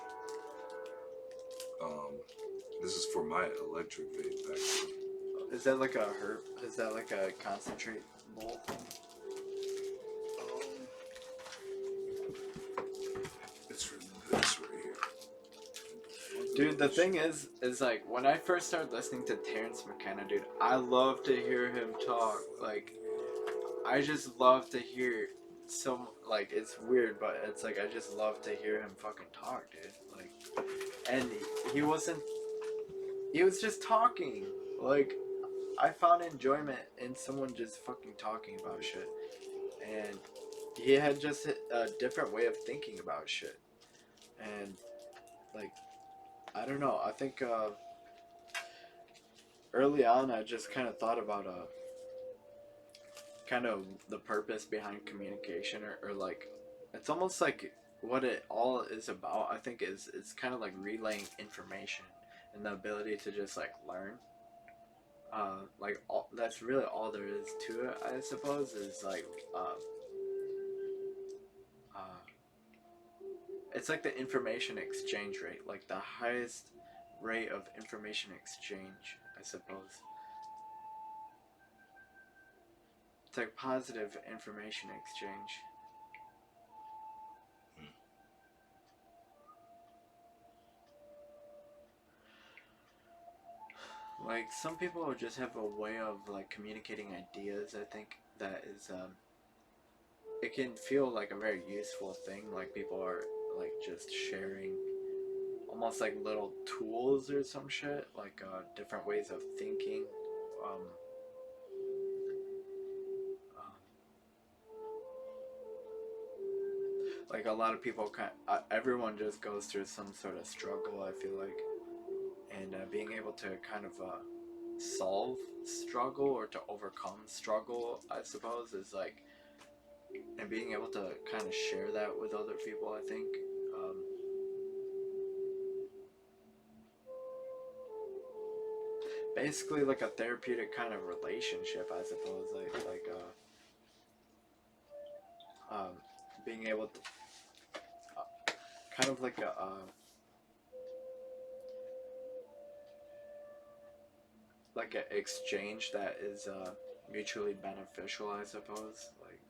This is for my electric vape, actually. Is that like a herb? Is that like a concentrate bowl thing? It's for this right here. Dude, the thing is like when I first started listening to Terrence McKenna, dude, I love to hear him talk. Like, I just love to hear some, like, it's weird, but it's like I just love to hear him fucking talk, dude. Like, and he was just talking. Like, I found enjoyment in someone just fucking talking about shit, and he had just a different way of thinking about shit, and like, I don't know. I think early on, I just kind of thought about kind of the purpose behind communication, or like, it's almost like what it all is about. I think is it's kind of like relaying information and the ability to just like learn. Like that's really all there is to it. I suppose is like it's like the information exchange rate, like the highest rate of information exchange, I suppose. It's like positive information exchange. Like, some people just have a way of like communicating ideas. I think that is it can feel like a very useful thing. Like, people are like just sharing almost like little tools or some shit, like different ways of thinking. Um, um, like a lot of people everyone just goes through some sort of struggle, I feel like, and being able to kind of solve struggle or to overcome struggle, I suppose, is like, and being able to kind of share that with other people, I think. Basically like a therapeutic kind of relationship, I suppose, being able to kind of like an exchange that is mutually beneficial, I suppose. Like,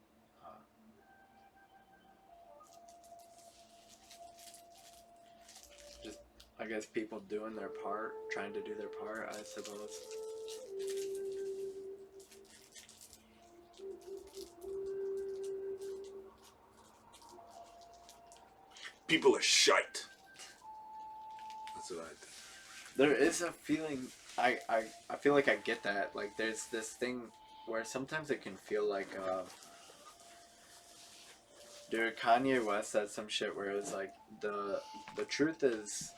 just, I guess, people doing their part, trying to do their part, I suppose. People are shite. That's what I think. There is a feeling, I feel like I get that. Like, there's this thing where sometimes it can feel like, dude, Kanye West said some shit where it was like, the truth is,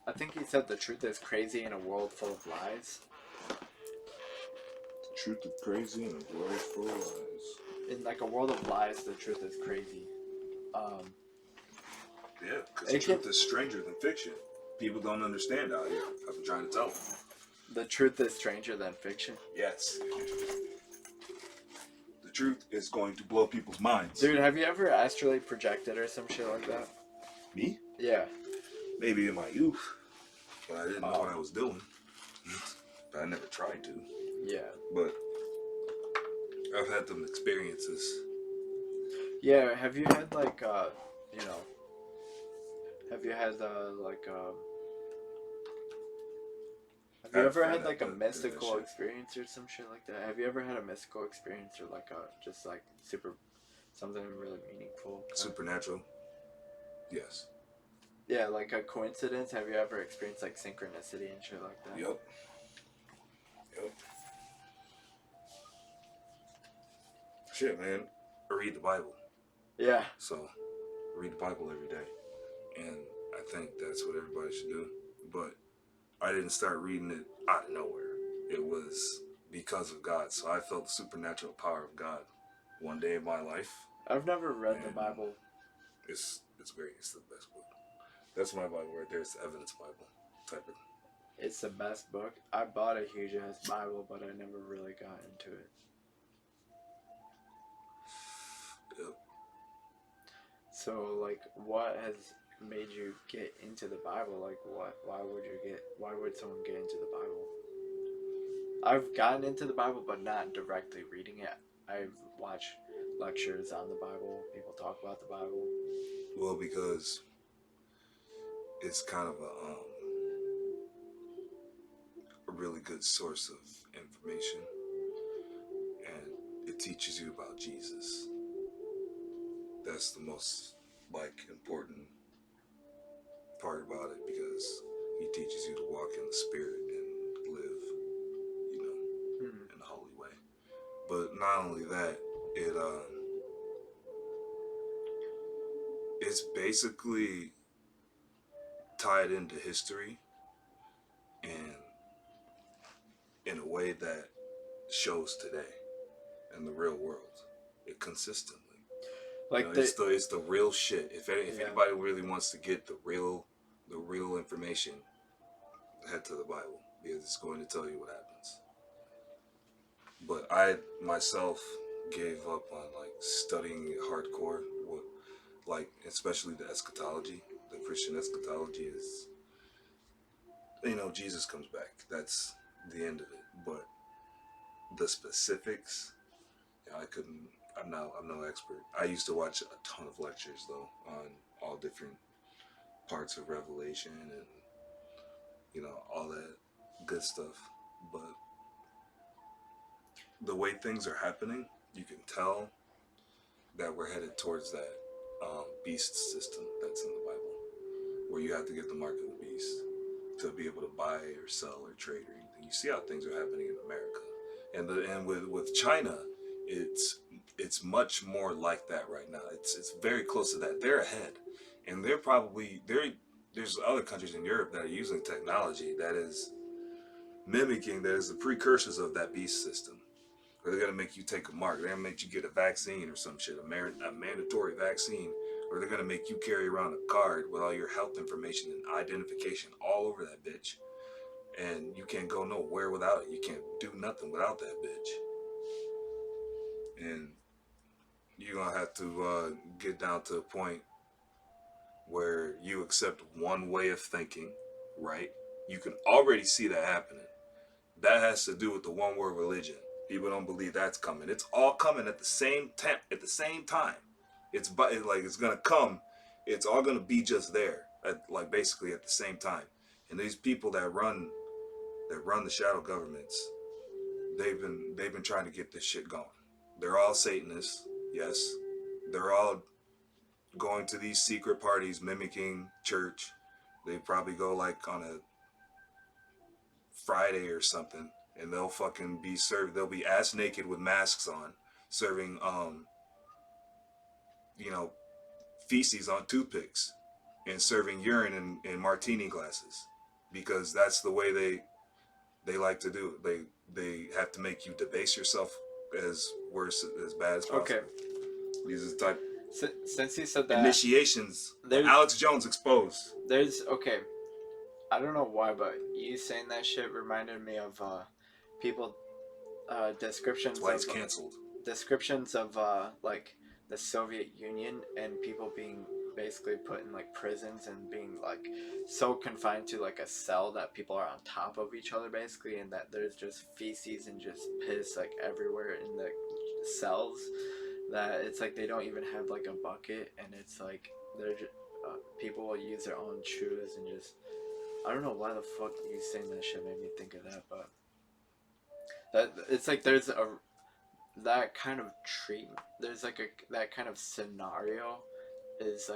I think he said the truth is crazy in a world full of lies. The truth is crazy in a world full of lies. In like a world of lies, the truth is crazy. Yeah, because the truth is stranger than fiction. People don't understand out here. I've been trying to tell them. The truth is stranger than fiction? Yes. The truth is going to blow people's minds. Dude, have you ever astrally projected or some shit like that? Me? Yeah. Maybe in my youth. But I didn't know what I was doing. But I never tried to. Yeah. But I've had them experiences. Yeah, have you had like, you know, have you had like, have you ever had like a mystical experience or some shit like that? Have you ever had a mystical experience or like a, just like something really meaningful? Supernatural? Yes. Yeah, like a coincidence. Have you ever experienced like synchronicity and shit like that? Yep. Shit, man. I read the Bible. Yeah. So, I read the Bible every day. And I think that's what everybody should do. But I didn't start reading it out of nowhere. It was because of God. So I felt the supernatural power of God one day in my life. I've never read the Bible. It's great. It's the best book. That's my Bible right there. It's the evidence Bible type of. It's the best book. I bought a huge ass Bible, but I never really got into it. Yep. So, like, what has made you get into the Bible? Like, what? Why would someone get into the Bible? I've gotten into the Bible, but not directly reading it. I've watched lectures on the Bible. People talk about the Bible. Well, because it's kind of a really good source of information, and it teaches you about Jesus. That's the most important part about it, because he teaches you to walk in the Spirit and live, in the holy way. But not only that, it's basically tied into history, and in a way that shows today in the real world, it consistently. Like it's the real shit. If anybody really wants to get the real information, head to the Bible, because it's going to tell you what happens. But I myself gave up on studying it hardcore. Especially the eschatology. The Christian eschatology is, Jesus comes back. That's the end of it. But the specifics, I couldn't. I'm no expert. I used to watch a ton of lectures though on all different parts of Revelation and all that good stuff. But the way things are happening, you can tell that we're headed towards that beast system that's in the Bible, where you have to get the mark of the beast to be able to buy or sell or trade or anything. You see how things are happening in America, and with China, it's much more like that right now. It's very close to that. They're ahead, and there's other countries in Europe that are using technology that is mimicking, that is the precursors of that beast system. Or they're gonna make you take a mark. They're gonna make you get a vaccine or some shit, a mandatory vaccine, or they're gonna make you carry around a card with all your health information and identification all over that bitch, and you can't go nowhere without it. You can't do nothing without that bitch, and you're gonna have to get down to a point where you accept one way of thinking, right? You can already see that happening. That has to do with the one world religion. People don't believe that's coming. It's all coming at the same time. At the same time, it's gonna come. It's all gonna be just there, basically at the same time. And these people that run the shadow governments, they've been trying to get this shit going. They're all Satanists, yes. They're all going to these secret parties mimicking church. They probably go on a Friday or something, and they'll fucking be served. They'll be ass naked with masks on, serving feces on toothpicks, and serving urine in martini glasses, because that's the way they like to do it. They have to make you debase yourself as bad as possible. Okay. These are the type. Since you said that, initiations. Alex Jones exposed. Okay. I don't know why, but you saying that shit reminded me of people descriptions. That's why it's canceled. Descriptions of the Soviet Union and people being basically put in prisons and being so confined to a cell that people are on top of each other basically, and that there's just feces and just piss everywhere in the cells, that it's they don't even have a bucket, and it's they're just, people will use their own shoes and just, I don't know why the fuck you saying that shit made me think of that, but that it's there's that kind of treatment. There's that kind of scenario is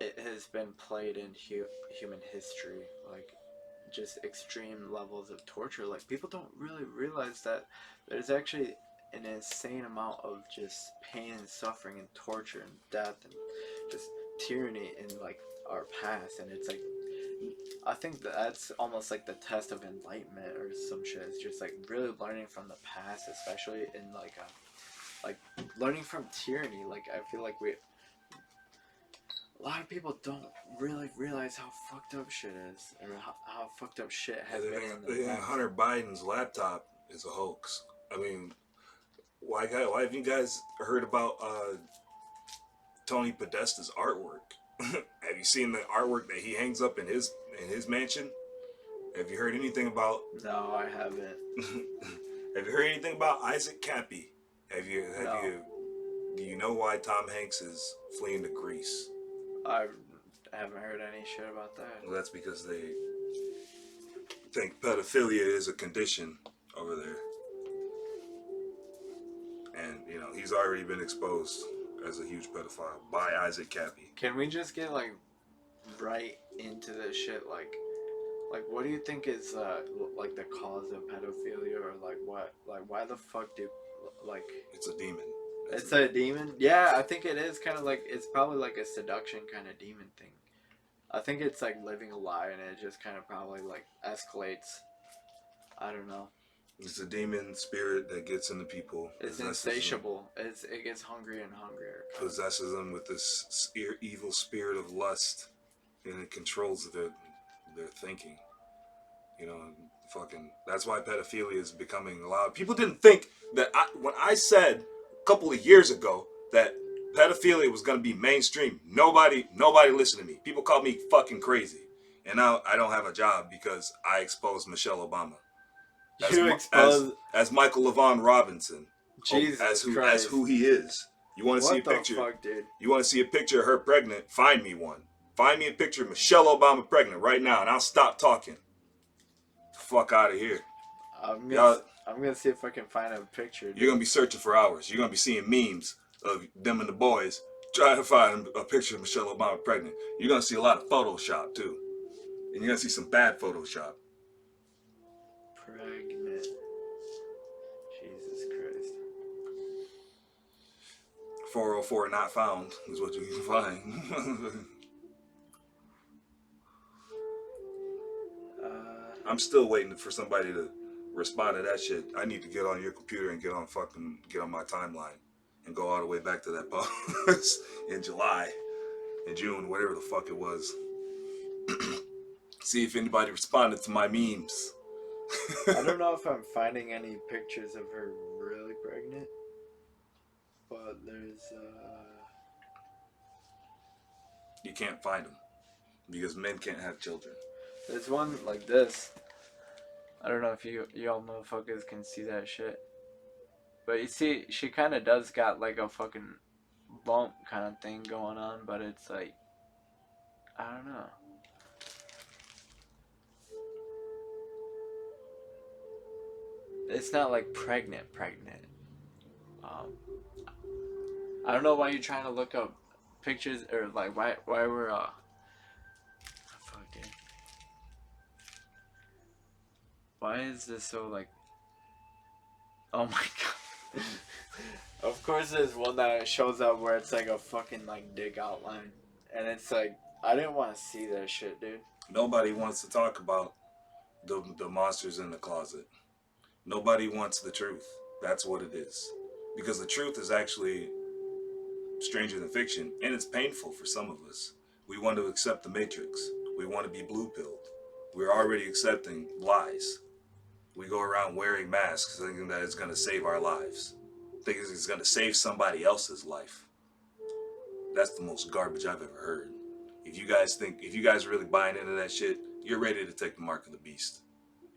it has been played in human history, just extreme levels of torture. People don't really realize that there's actually an insane amount of just pain and suffering and torture and death and just tyranny in our past, and it's I think that's almost the test of enlightenment or some shit. It's just really learning from the past, especially in learning from tyranny. I feel a lot of people don't really realize how fucked up shit is, or how fucked up shit has been in the past. Hunter Biden's laptop is a hoax. I mean, why have you guys heard about Tony Podesta's artwork. Have you seen the artwork that he hangs up in his mansion? Have you heard anything about? No, I haven't. Have you heard anything about Isaac Cappy? Have No, you Do you know why Tom Hanks is fleeing to Greece? I haven't heard any shit about that. Well, that's because they think pedophilia is a condition over there. And, he's already been exposed as a huge pedophile by Isaac Cappy. Can we just get like right into this shit? Like what do you think is like the cause of pedophilia, or like what? Like why the fuck do like? It's a demon. It's a demon? Yeah, I think it is kind of like, it's probably like a seduction kind of demon thing. I think it's like living a lie, and it just kind of probably like escalates. I don't know. It's a demon spirit that gets into people. It's insatiable. It gets hungrier and hungrier. Possesses them with this evil spirit of lust, and it controls their thinking. That's why pedophilia is becoming allowed. People didn't think that when I said a couple of years ago that pedophilia was going to be mainstream, nobody listened to me. People called me fucking crazy. And now I don't have a job because I exposed Michelle Obama. As Michael LaVaughn Robinson. Jesus Christ. As who he is. You want to see a picture? What the fuck, dude? You want to see a picture of her pregnant? Find me one. Find me a picture of Michelle Obama pregnant right now, and I'll stop talking. The fuck out of here. I'm gonna see if I can find a picture. Dude. You're gonna be searching for hours. You're gonna be seeing memes of them and the boys trying to find a picture of Michelle Obama pregnant. You're gonna see a lot of Photoshop too, and you're gonna see some bad Photoshop. Pregnant. Jesus Christ. 404 not found is what you can find. I'm still waiting for somebody to respond to that shit. I need to get on your computer and get on my timeline and go all the way back to that post in June, whatever the fuck it was. See if anybody responded to my memes. I don't know if I'm finding any pictures of her really pregnant, but there's You can't find them because men can't have children. There's one like this. I don't know if y'all motherfuckers can see that shit. But you see, she kind of does got like a fucking bump kind of thing going on, but it's like, I don't know. It's not like pregnant. I don't know why you're trying to look up pictures, or like why we're fucking. Why is this so like? Oh my god! Of course, there's one that shows up where it's like a fucking like dick outline, and it's like I didn't want to see that shit, dude. Nobody wants to talk about the monsters in the closet. Nobody wants the truth. That's what it is. Because the truth is actually stranger than fiction, and it's painful for some of us. We want to accept the matrix. We want to be blue-pilled. We're already accepting lies. We go around wearing masks thinking that it's going to save our lives. Thinking it's going to save somebody else's life. That's the most garbage I've ever heard. If you guys really buying into that shit, you're ready to take the mark of the beast.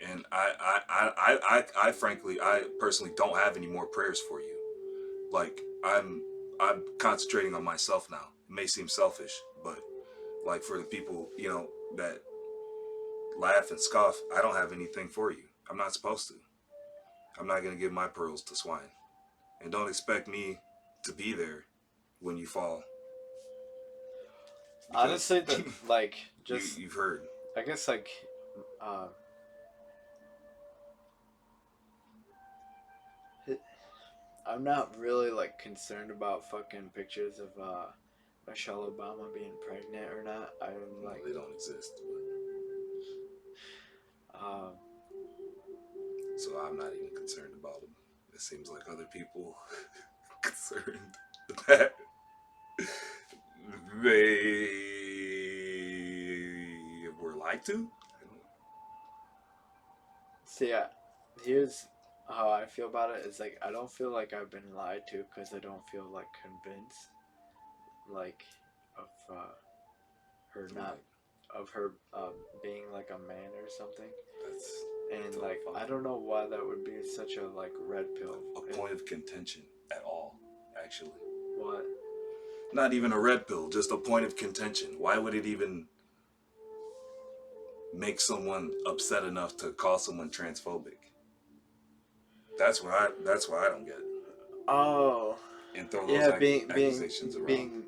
And I frankly, I personally don't have any more prayers for you. Like, I'm concentrating on myself now. It may seem selfish, but like for the people, that laugh and scoff, I don't have anything for you. I'm not supposed to. I'm not going to give my pearls to swine. And don't expect me to be there when you fall. Because honestly, like, just... You've heard. I guess, like, I'm not really, like, concerned about fucking pictures of, Michelle Obama being pregnant or not. I'm like... They don't exist. So I'm not even concerned about them. It seems like other people concerned that they were lied to. See, here's how I feel about it. It's like, I don't feel like I've been lied to because I don't feel, like, convinced. like of her not of her being like a man or something. That's And like I don't know why that would be such a like red pill. a point of contention at all, actually. What? Not even a red pill, just a point of contention. Why would it even make someone upset enough to call someone transphobic? That's why I don't get it. Oh. And throw those Yeah, accusations around. being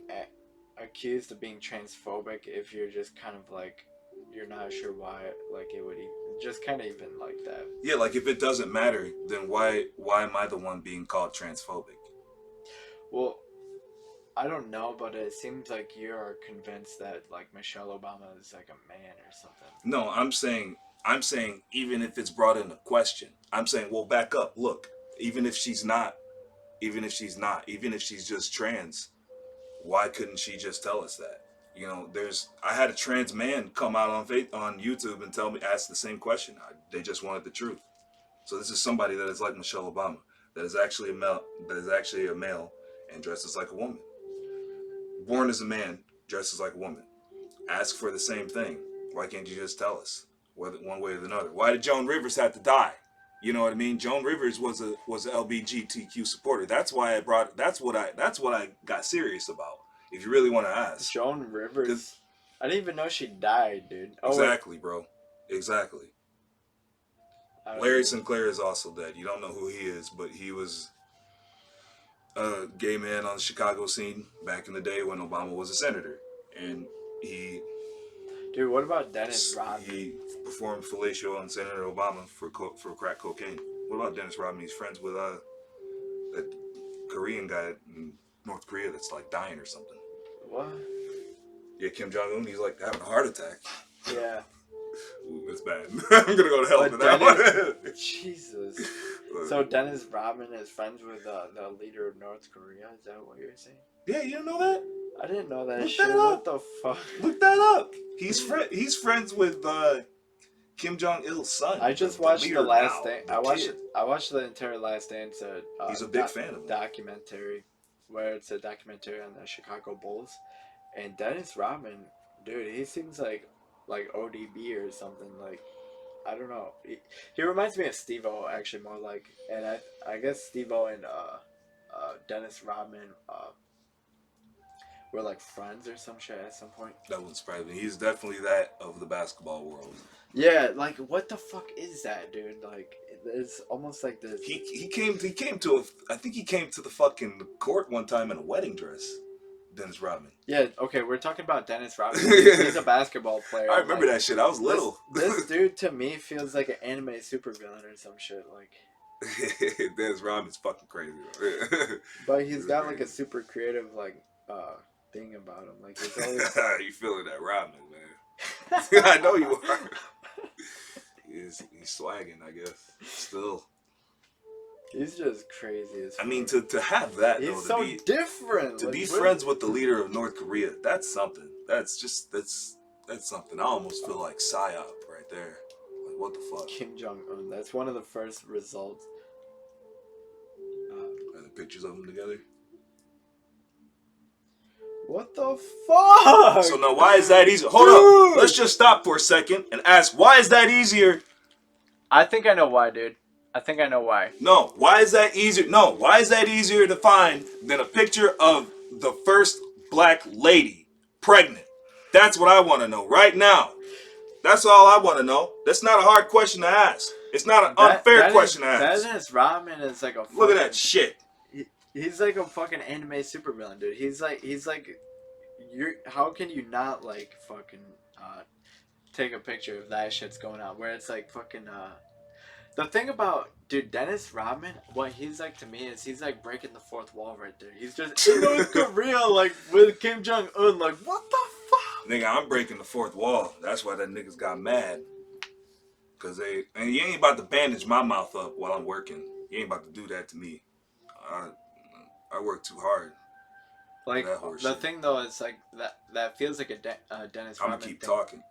accused of being transphobic if you're just kind of like you're not sure why like it would just kind of even like that. Yeah, like if it doesn't matter, then why am I the one being called transphobic? Well, I don't know, but it seems like you are convinced that like Michelle Obama is like a man or something. No, I'm saying even if it's brought into question, I'm saying, well, back up. Look, even if she's just trans, why couldn't she just tell us that? You know, I had a trans man come out on YouTube and ask the same question. They just wanted the truth. So this is somebody that is like Michelle Obama, that is actually a male and dresses like a woman. Born as a man, dresses like a woman. Ask for the same thing. Why can't you just tell us, whether one way or another? Why did Joan Rivers have to die? You know what I mean? Joan Rivers was a LGBTQ supporter. That's what I got serious about. If you really want to ask. Joan Rivers. I didn't even know she died, dude. Oh, exactly, bro. Exactly. Larry Sinclair is also dead. You don't know who he is, but he was a gay man on the Chicago scene back in the day when Obama was a senator, and he. Dude, what about Dennis Rodman? He performed fellatio on Senator Obama for crack cocaine. What about Dennis Rodman? He's friends with that Korean guy in North Korea that's like dying or something. What? Yeah, Kim Jong Un. He's like having a heart attack. Yeah. Ooh, that's bad. I'm gonna go to hell for that one. Jesus. So Dennis Rodman is friends with the leader of North Korea. Is that what you're saying? Yeah, you didn't know that? I didn't know that Look shit. that up. What the fuck? Look that up. He's friends with Kim Jong Il's son. I just watched The Last Dance. I watched the entire Last Dance. He's a big fan of him. Documentary, where it's a documentary on the Chicago Bulls, and Dennis Rodman, dude, he seems like ODB or something. Like, I don't know. He reminds me of Steve-O actually more like, and I guess Steve-O and Dennis Rodman were like friends or some shit at some point. That wouldn't surprise me. He's definitely that of the basketball world. Yeah, like what the fuck is that, dude? Like it's almost like this. He came to I think he came to the fucking court one time in a wedding dress. Dennis Rodman. Yeah, okay, we're talking about Dennis Rodman. He's a basketball player. I remember that shit. I was little. This dude to me feels like an anime supervillain or some shit. Like Dennis Rodman's fucking crazy. But he's got like a super creative thing about him. Like it's always you feeling that Rodman, man? I know you are. He's swagging, I guess. Still. He's just crazy as fuck. I mean, to have that, he's though, so different. To be friends with the leader of North Korea, that's something. That's something. I almost feel like psyop right there. Like, what the fuck? Kim Jong Un. That's one of the first results. Are the pictures of them together? What the fuck? So now, why is that easier? Hold up. Let's just stop for a second and ask, why is that easier? I think I know why, dude. I think I know why. No, why is that easier? No, why is that easier to find than a picture of the first black lady pregnant? That's what I want to know right now. That's all I want to know. That's not a hard question to ask. It's not an unfair question to ask. Dennis Rodman is like a fucking, look at that shit. He's like a fucking anime supervillain, dude. He's like how can you not like fucking take a picture of that shit's going on where it's like fucking the thing about, dude, Dennis Rodman, what he's like to me is he's like breaking the fourth wall right there. He's just in North Korea, like, with Kim Jong Un, like, what the fuck? Nigga, I'm breaking the fourth wall. That's why that niggas got mad. And you ain't about to bandage my mouth up while I'm working. You ain't about to do that to me. I work too hard. Like, the thing, though, is like, that feels like a Dennis Rodman I'm gonna keep talking.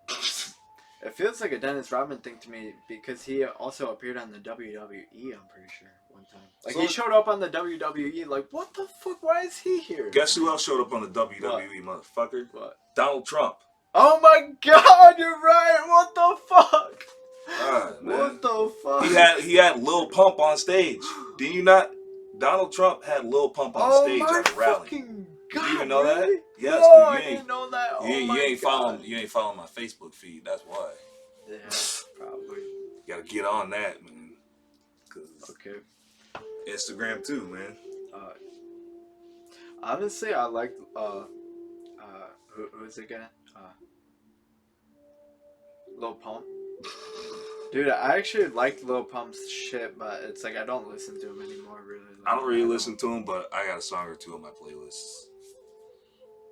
It feels like a Dennis Rodman thing to me because he also appeared on the WWE. I'm pretty sure one time. Like So- he showed up on the WWE. Like what the fuck? Why is he here? Guess who else showed up on the WWE, motherfucker? What? Donald Trump. Oh my God! You're right. What the fuck? God, man. What the fuck? He had Lil Pump on stage. Did you not? Donald Trump had Lil Pump on stage my at a rally. fucking Did God, you even know really? that? Yes, No, dude. I didn't know that. Oh You my ain't God. following my Facebook feed. That's why. Yeah, probably. You gotta get on that, man. Cause Okay. Instagram too, man. Honestly, I like who's it again? Lil Pump. Dude, I actually liked Lil Pump's shit, but it's like I don't listen to him anymore. Really, like, I don't really listen to him, but I got a song or two on my playlists.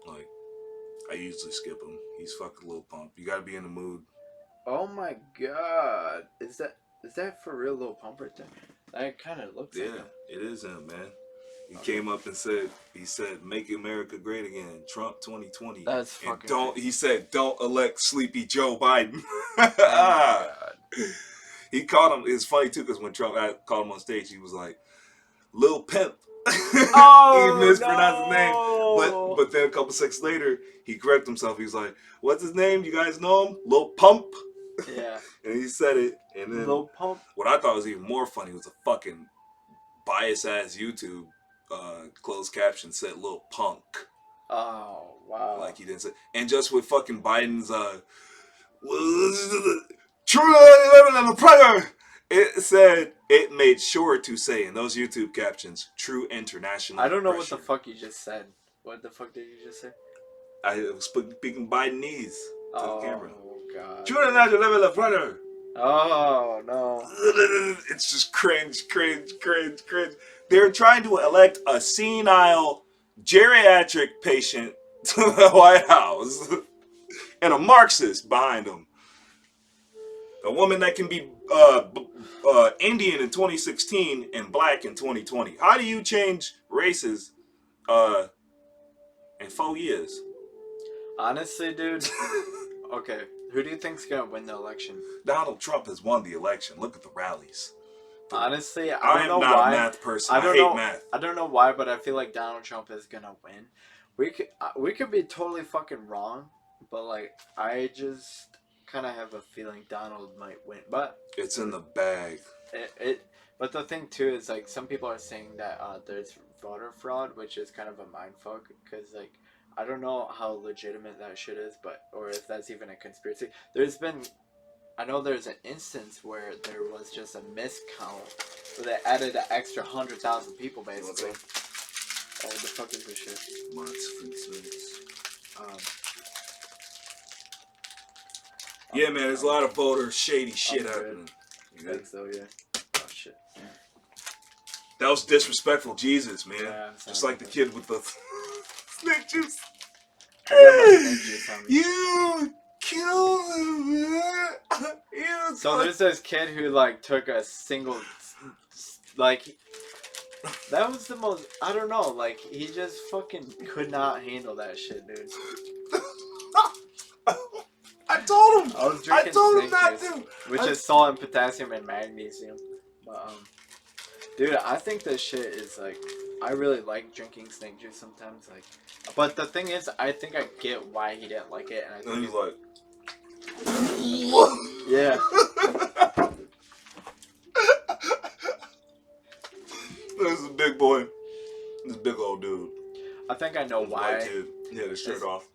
Like, I usually skip him. He's fucking Lil Pump. You gotta be in the mood. Oh my God, is that for real, Lil Pump right there? That kind of looks like him. It is him, man. He came up and said, "Make America Great Again, Trump 2020." That's fucking. He said, "Don't elect sleepy Joe Biden." Oh my God. He called him. It's funny too, because when Trump called him on stage, he was like, "Lil Pimp." Oh, He mispronounced his name, no. but then a couple seconds later, he corrected himself. He was like, "What's his name? You guys know him? Lil Pump." Yeah. And he said it, and then Lil Pump. what I thought was even more funny was a fucking bias ass YouTube closed caption said Lil Punk. Oh wow. Like he didn't say, and just with fucking Biden's true living in the prayer, it said it made sure to say in those YouTube captions true international. I don't know pressure. what the fuck you just said. What the fuck did you just say? I was speaking Bidenese to the camera. Oh God. True international level of prayer. Oh no. It's just cringe. They're trying to elect a senile geriatric patient to the White House and a Marxist behind him. A woman that can be Indian in 2016 and black in 2020. How do you change races in 4 years? Honestly, dude. Okay, who do you think's gonna win the election? Donald Trump has won the election. Look at the rallies. Honestly, I I don't am know not why. a math person. I I don't hate know. math. I don't know why, but I feel like Donald Trump is gonna win. We could be totally fucking wrong, but like I just kind of have a feeling Donald might win. But It's in the bag. But the thing too is like some people are saying that there's voter fraud, which is kind of a mindfuck because like I don't know how legitimate that shit is, but or if that's even a conspiracy. I know there's an instance where there was just a miscount where they added an extra 100,000 people basically. Oh, the fuck is this shit? Yeah, man, there's a lot of voter shady shit happening. I think so, yeah. Oh shit. That was disrespectful, Jesus, man. Yeah, just like the kid with the snake juice. You killed him, man. So there's this kid who like took a single, like, that was the most, I don't know, like he just fucking could not handle that shit, dude. I told him. I was drinking him snake not juice, to. which is salt and potassium and magnesium. But dude, I think this shit is like, I really like drinking snake juice sometimes. Like, but the thing is, I think I get why he didn't like it, and I think he's like, yeah. This is a big boy. This big old dude. I think I know why. He had his shirt off.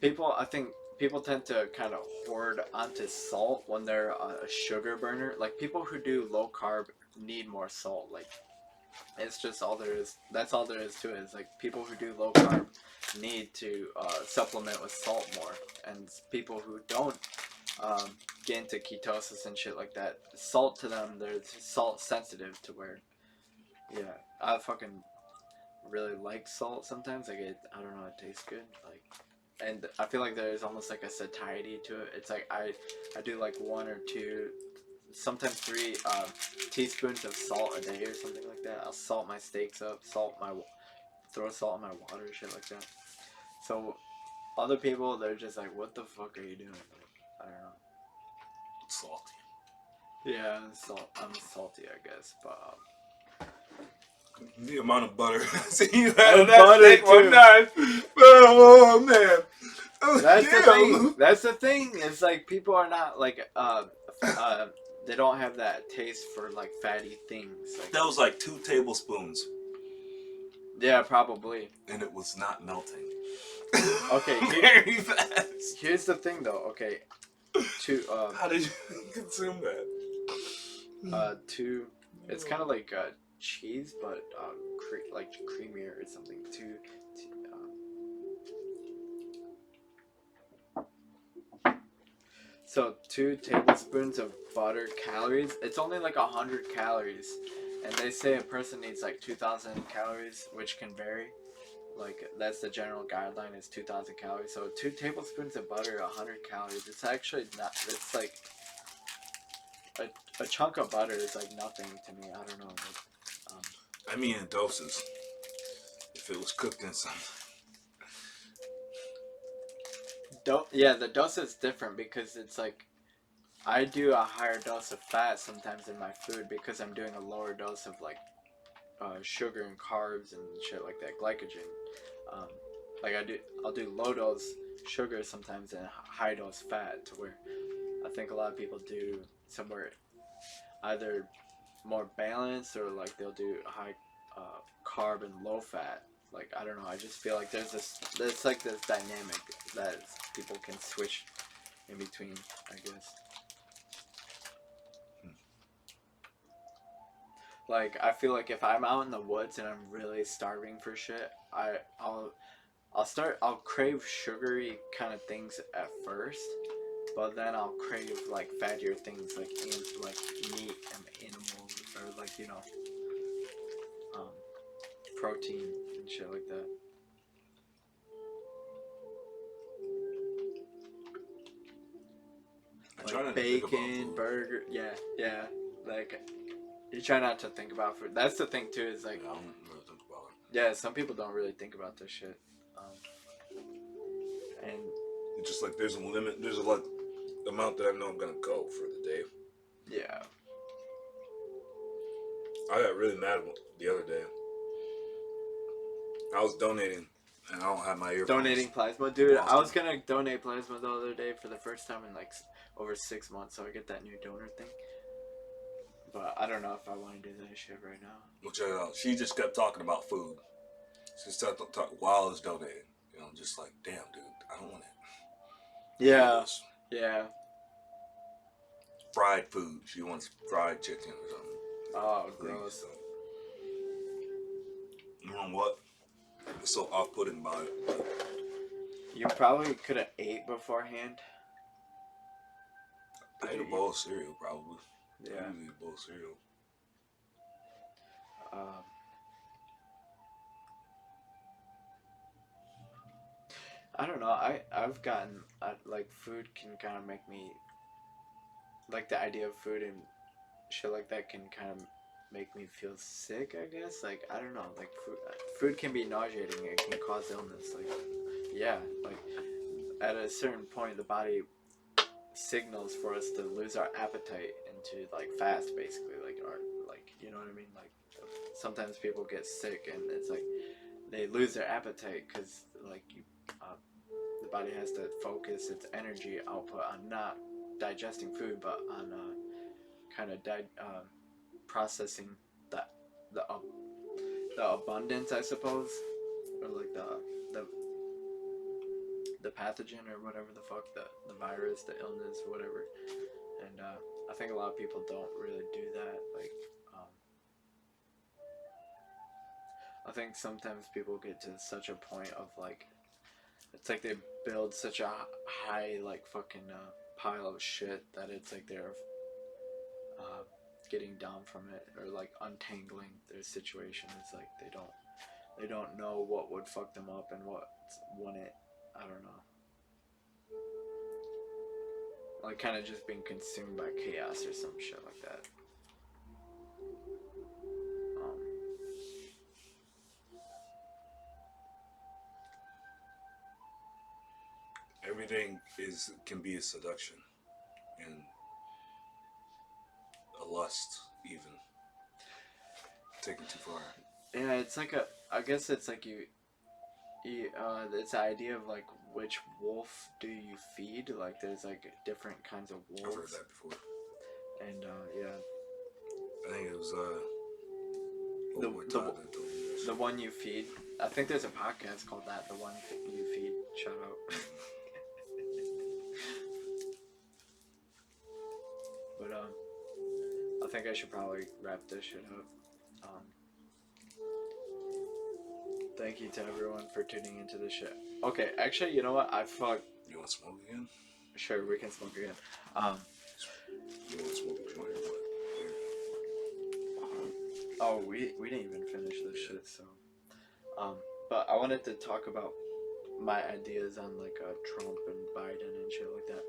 I think people tend to kind of hoard onto salt when they're a sugar burner. Like people who do low carb need more salt. Like it's just all there is. That's all there is to it. Is like people who do low carb need to supplement with salt more, and people who don't get into ketosis and shit like that, salt to them, they're salt sensitive to where, yeah, I fucking really like salt sometimes. Like I don't know, it tastes good. Like. And I feel like there's almost like a satiety to it. It's like I do like 1 or 2, sometimes 3 teaspoons of salt a day or something like that. I'll salt my steaks up, throw salt in my water, shit like that. So other people, they're just like, what the fuck are you doing? Like, I don't know. salty. Yeah, I'm salty, I guess, but The amount of butter. See, you And had that butter, steak one too. time. Oh man. Oh, that's the thing. damn. That's the thing. It's like people are not like they don't have that taste for like fatty things. Like, That was like 2 tablespoons, yeah, probably. and it was not melting. Okay, Very fast. Here's the thing, though. Okay, How did you consume that? it's kind of like cheese, but like creamier or something. So 2 tablespoons of butter calories. It's only like 100 calories, and they say a person needs like 2,000 calories, which can vary. Like that's the general guideline is 2,000 calories. So 2 tablespoons of butter, 100 calories. It's actually not. It's like a chunk of butter is like nothing to me. I don't know. Like, I mean, in doses. If it was cooked in something. Yeah, the dose is different because it's like I do a higher dose of fat sometimes in my food because I'm doing a lower dose of like sugar and carbs and shit like that, glycogen. Like I'll do low dose sugar sometimes and high dose fat to where I think a lot of people do somewhere either more balanced or like they'll do high carb and low fat. Like I don't know, I just feel like there's like this dynamic that people can switch in between, I guess. Like I feel like if I'm out in the woods and I'm really starving for shit, I'll crave sugary kind of things at first, but then I'll crave like fattier things like meat and animals or like um, protein and shit like that. Like bacon, burger, yeah. Like you try not to think about food. That's the thing too. Is like, I don't really think about it. yeah, some people don't really think about this shit. And It's just like there's a limit. There's a like amount that I know I'm gonna go for the day. yeah, I got really mad the other day. I was donating, and I don't have my earphones. donating plasma, dude. I was gonna donate plasma the other day for the first time in like over 6 months, so I get that new donor thing. But I don't know if I want to do that shit right now. Which she just kept talking about food. She started to talk while I was donating. You know, just like, damn, dude, I don't want it. Yeah, yeah. Fried food. She wants fried chicken or something. Oh, gross. You know what? It's so off-putting about it. You probably could have ate beforehand. I ate a bowl of cereal, probably. Yeah. I usually eat a bowl of cereal. I don't know. I've gotten like food can kind of make me like the idea of food and shit like that can kind of make me feel sick. I guess like I don't know. Like food can be nauseating. It can cause illness. Like yeah, like at a certain point the body signals for us to lose our appetite and to like fast basically like or like you know what I mean like sometimes people get sick and it's like they lose their appetite because like the body has to focus its energy output on not digesting food but on kind of processing the abundance I suppose or like the pathogen or whatever the fuck the virus the illness whatever and I think a lot of people don't really do that like I think sometimes people get to such a point of like it's like they build such a high like fucking pile of shit that it's like they're getting down from it or like untangling their situation. It's like they don't know what would fuck them up and what wouldn't. I don't know. Like kind of just being consumed by chaos or some shit like that. Everything can be a seduction, and lust, even taken too far. Yeah, it's like I guess it's like it's the idea of like which wolf do you feed? Like there's like different kinds of wolves. I've heard that before. And yeah. I think it was the one you feed. I think there's a podcast called that. The one you feed. Shout out. But I think I should probably wrap this shit up. Thank you to everyone for tuning into this shit. Okay, actually, you know what? You want to smoke again? Sure, we can smoke again. You want to smoke again or what? Oh, we didn't even finish this shit, so. But I wanted to talk about my ideas on like Trump and Biden and shit like that.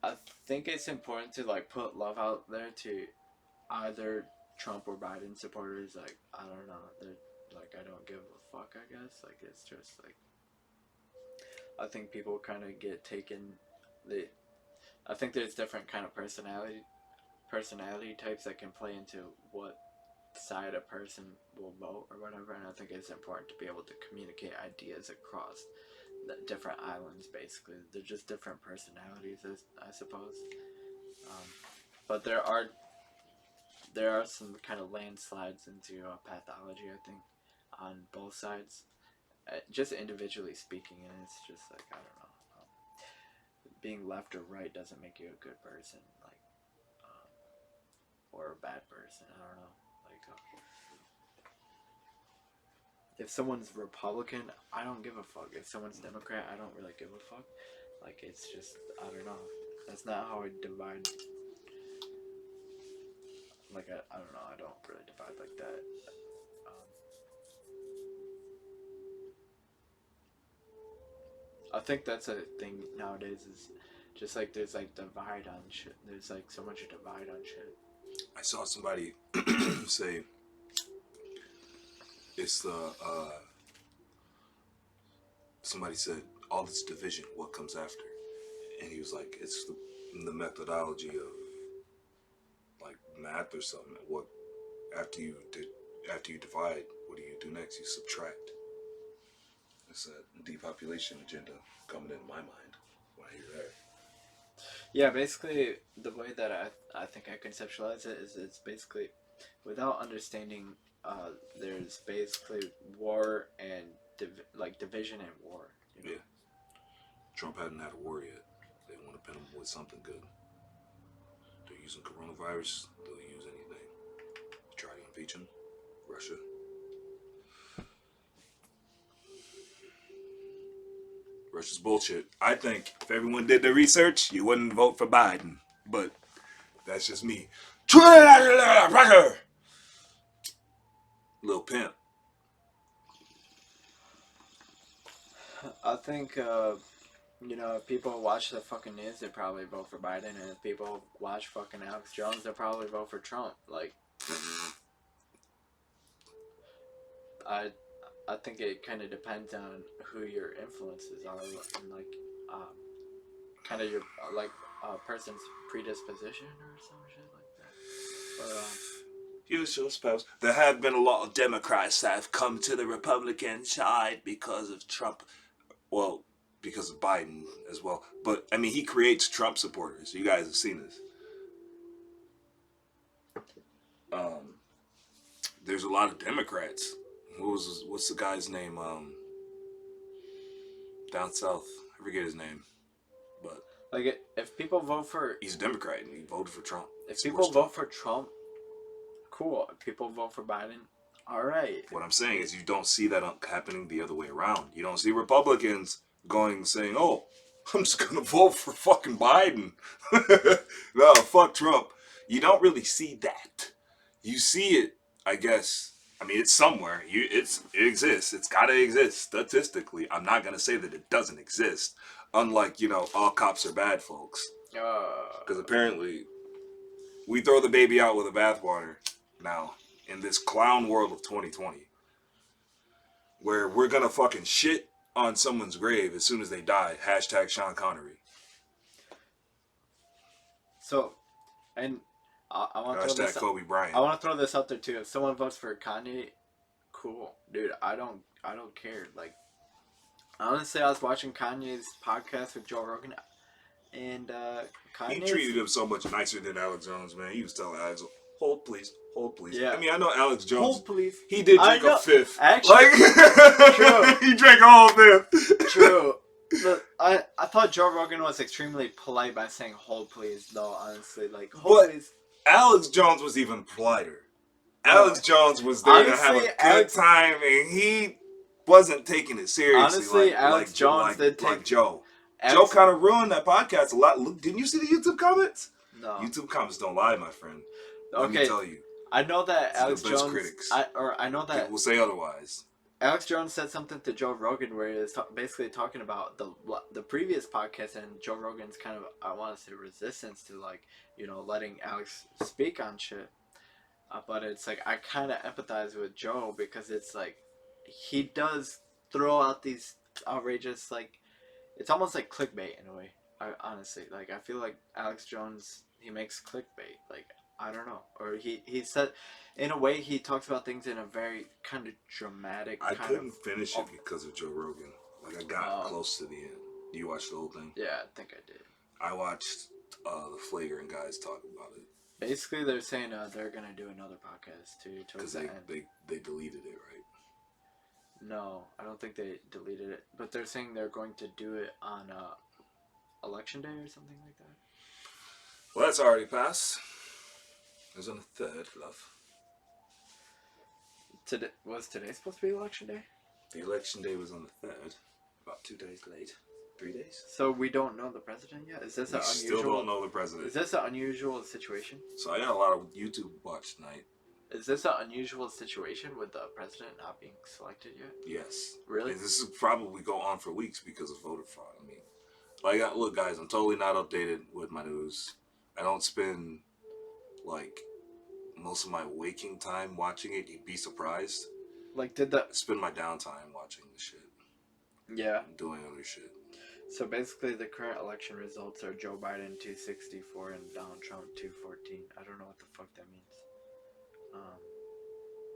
I think it's important to like put love out there to either Trump or Biden supporters. Like I don't know, they're like I don't give a fuck. I guess like it's just like I think people kind of get taken. I think there's different kind of personality types that can play into what side a person will vote or whatever, and I think it's important to be able to communicate ideas across the different islands. Basically, they're just different personalities, I suppose. But there are some kind of landslides into pathology, I think, on both sides, just individually speaking, and it's just like I don't know, being left or right doesn't make you a good person, like, or a bad person. I don't know. If someone's Republican, I don't give a fuck. If someone's Democrat, I don't really give a fuck. Like, it's just, I don't know. That's not how I divide. Like, I don't know. I don't really divide like that. I think that's a thing nowadays is just like there's like divide on shit. There's like so much divide on shit. I saw somebody say it's the somebody said all this division, what comes after? And he was like, it's the methodology of like math or something. What after you divide, what do you do next? You subtract. It's a depopulation agenda coming in my mind when I hear that. Yeah, basically the way that I think I conceptualize it is it's basically without understanding there's basically war and division and war. You know? Yeah. Trump hadn't had a war yet. They want to pin him with something good. They're using coronavirus. They'll use anything. Try to impeach him. Russia. Russia's bullshit. I think if everyone did their research, you wouldn't vote for Biden. But that's just me. Lil Pimp. I think, if people watch the fucking news, they probably vote for Biden, and if people watch fucking Alex Jones, they'll probably vote for Trump. Like, I think it kind of depends on who your influences are, and like, kind of your person's predisposition or some shit like that. But Usual spouse. There have been a lot of Democrats that have come to the Republican side because of Trump. Well, because of Biden as well. But, I mean, he creates Trump supporters. You guys have seen this. There's a lot of Democrats. What's the guy's name? Down south. I forget his name. But like, if people vote for... He's a Democrat and he voted for Trump. If people vote for Trump, cool. If people vote for Biden, all right. What I'm saying is you don't see that happening the other way around. You don't see Republicans saying, oh, I'm just going to vote for fucking Biden. No, fuck Trump. You don't really see that. You see it, I guess. I mean, it's somewhere. It exists. It's got to exist statistically. I'm not going to say that it doesn't exist. Unlike, all cops are bad folks. Because apparently we throw the baby out with the bathwater now in this clown world of 2020. Where we're going to fucking shit on someone's grave as soon as they die. # Sean Connery. So, and I want to throw Hashtag this. Kobe Bryant. I want to throw this out there too. If someone votes for Kanye, cool, dude. I don't care. Like, honestly, I was watching Kanye's podcast with Joe Rogan, and He Kanye's treated him so much nicer than Alex Jones, man. He was telling Alex, hold please, hold please. yeah. I mean, I know Alex Jones. Hold please. He did I drink know. a fifth. Actually, like, true. He drank a whole fifth. True. But I thought Joe Rogan was extremely polite by saying "hold please," though. Honestly, like "hold But please." Alex Jones was even politer. No. Alex Jones was there to have a good time, and he wasn't taking it seriously. Honestly, like, Alex Jones did take like Joe. Alex, Joe kind of ruined that podcast a lot. Look, didn't you see the YouTube comments? No. YouTube comments don't lie, my friend. Let Okay. me tell you. I know that These are Alex the best Jones. critics. I know that People will say otherwise. Alex Jones said something to Joe Rogan where he was basically talking about the previous podcast and Joe Rogan's kind of, I want to say, resistance to, like, letting Alex speak on shit. But it's like I kind of empathize with Joe because it's like he does throw out these outrageous, like, it's almost like clickbait in a way. Honestly, like, I feel like Alex Jones, he makes clickbait. Like, I don't know, or he said, in a way, he talks about things in a very kind of dramatic. I couldn't finish it because of Joe Rogan. Like, I got close to the end. You watched the whole thing? Yeah, I think I did. I watched the Flagrant guys talk about it. Basically, they're saying they're gonna do another podcast too towards the end. They deleted it, right? No, I don't think they deleted it. But they're saying they're going to do it on election day or something like that. Well, that's already passed. It was on the 3rd, love. Was today supposed to be election day? The election day was on the 3rd. About 2 days late. 3 days. So we don't know the president yet? Is this an unusual? Still don't know the president. Is this an unusual situation? So I got a lot of YouTube watch tonight. Is this an unusual situation with the president not being selected yet? Yes. Really? And this is probably go on for weeks because of voter fraud. I mean, like, look, guys, I'm totally not updated with my news. I don't spend, like, most of my waking time watching it. You'd be surprised. Like, I spend my downtime watching the shit. Yeah. Doing other shit. So basically, the current election results are Joe Biden 264 and Donald Trump 214. I don't know what the fuck that means.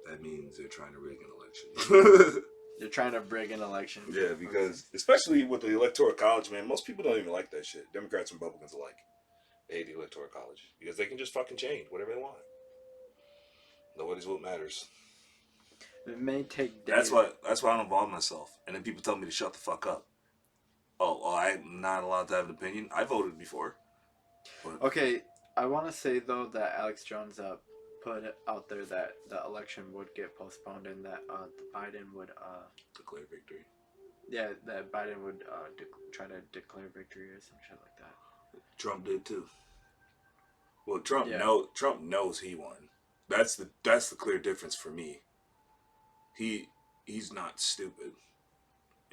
That means they're trying to rig an election. They're trying to rig an election. Yeah, because especially with the Electoral College, man, most people don't even like that shit. Democrats and Republicans alike. They hate the Electoral College because they can just fucking change whatever they want. Nobody's vote matters. It may take days. That's why I don't involve myself. And then people tell me to shut the fuck up. Oh, I'm not allowed to have an opinion. I voted before. But Okay, I want to say though that Alex Jones put it out there that the election would get postponed and that Biden would declare victory. Yeah, that Biden would try to declare victory or some shit like that. Trump did too. Well, Trump knows he won. That's the clear difference for me. He's not stupid,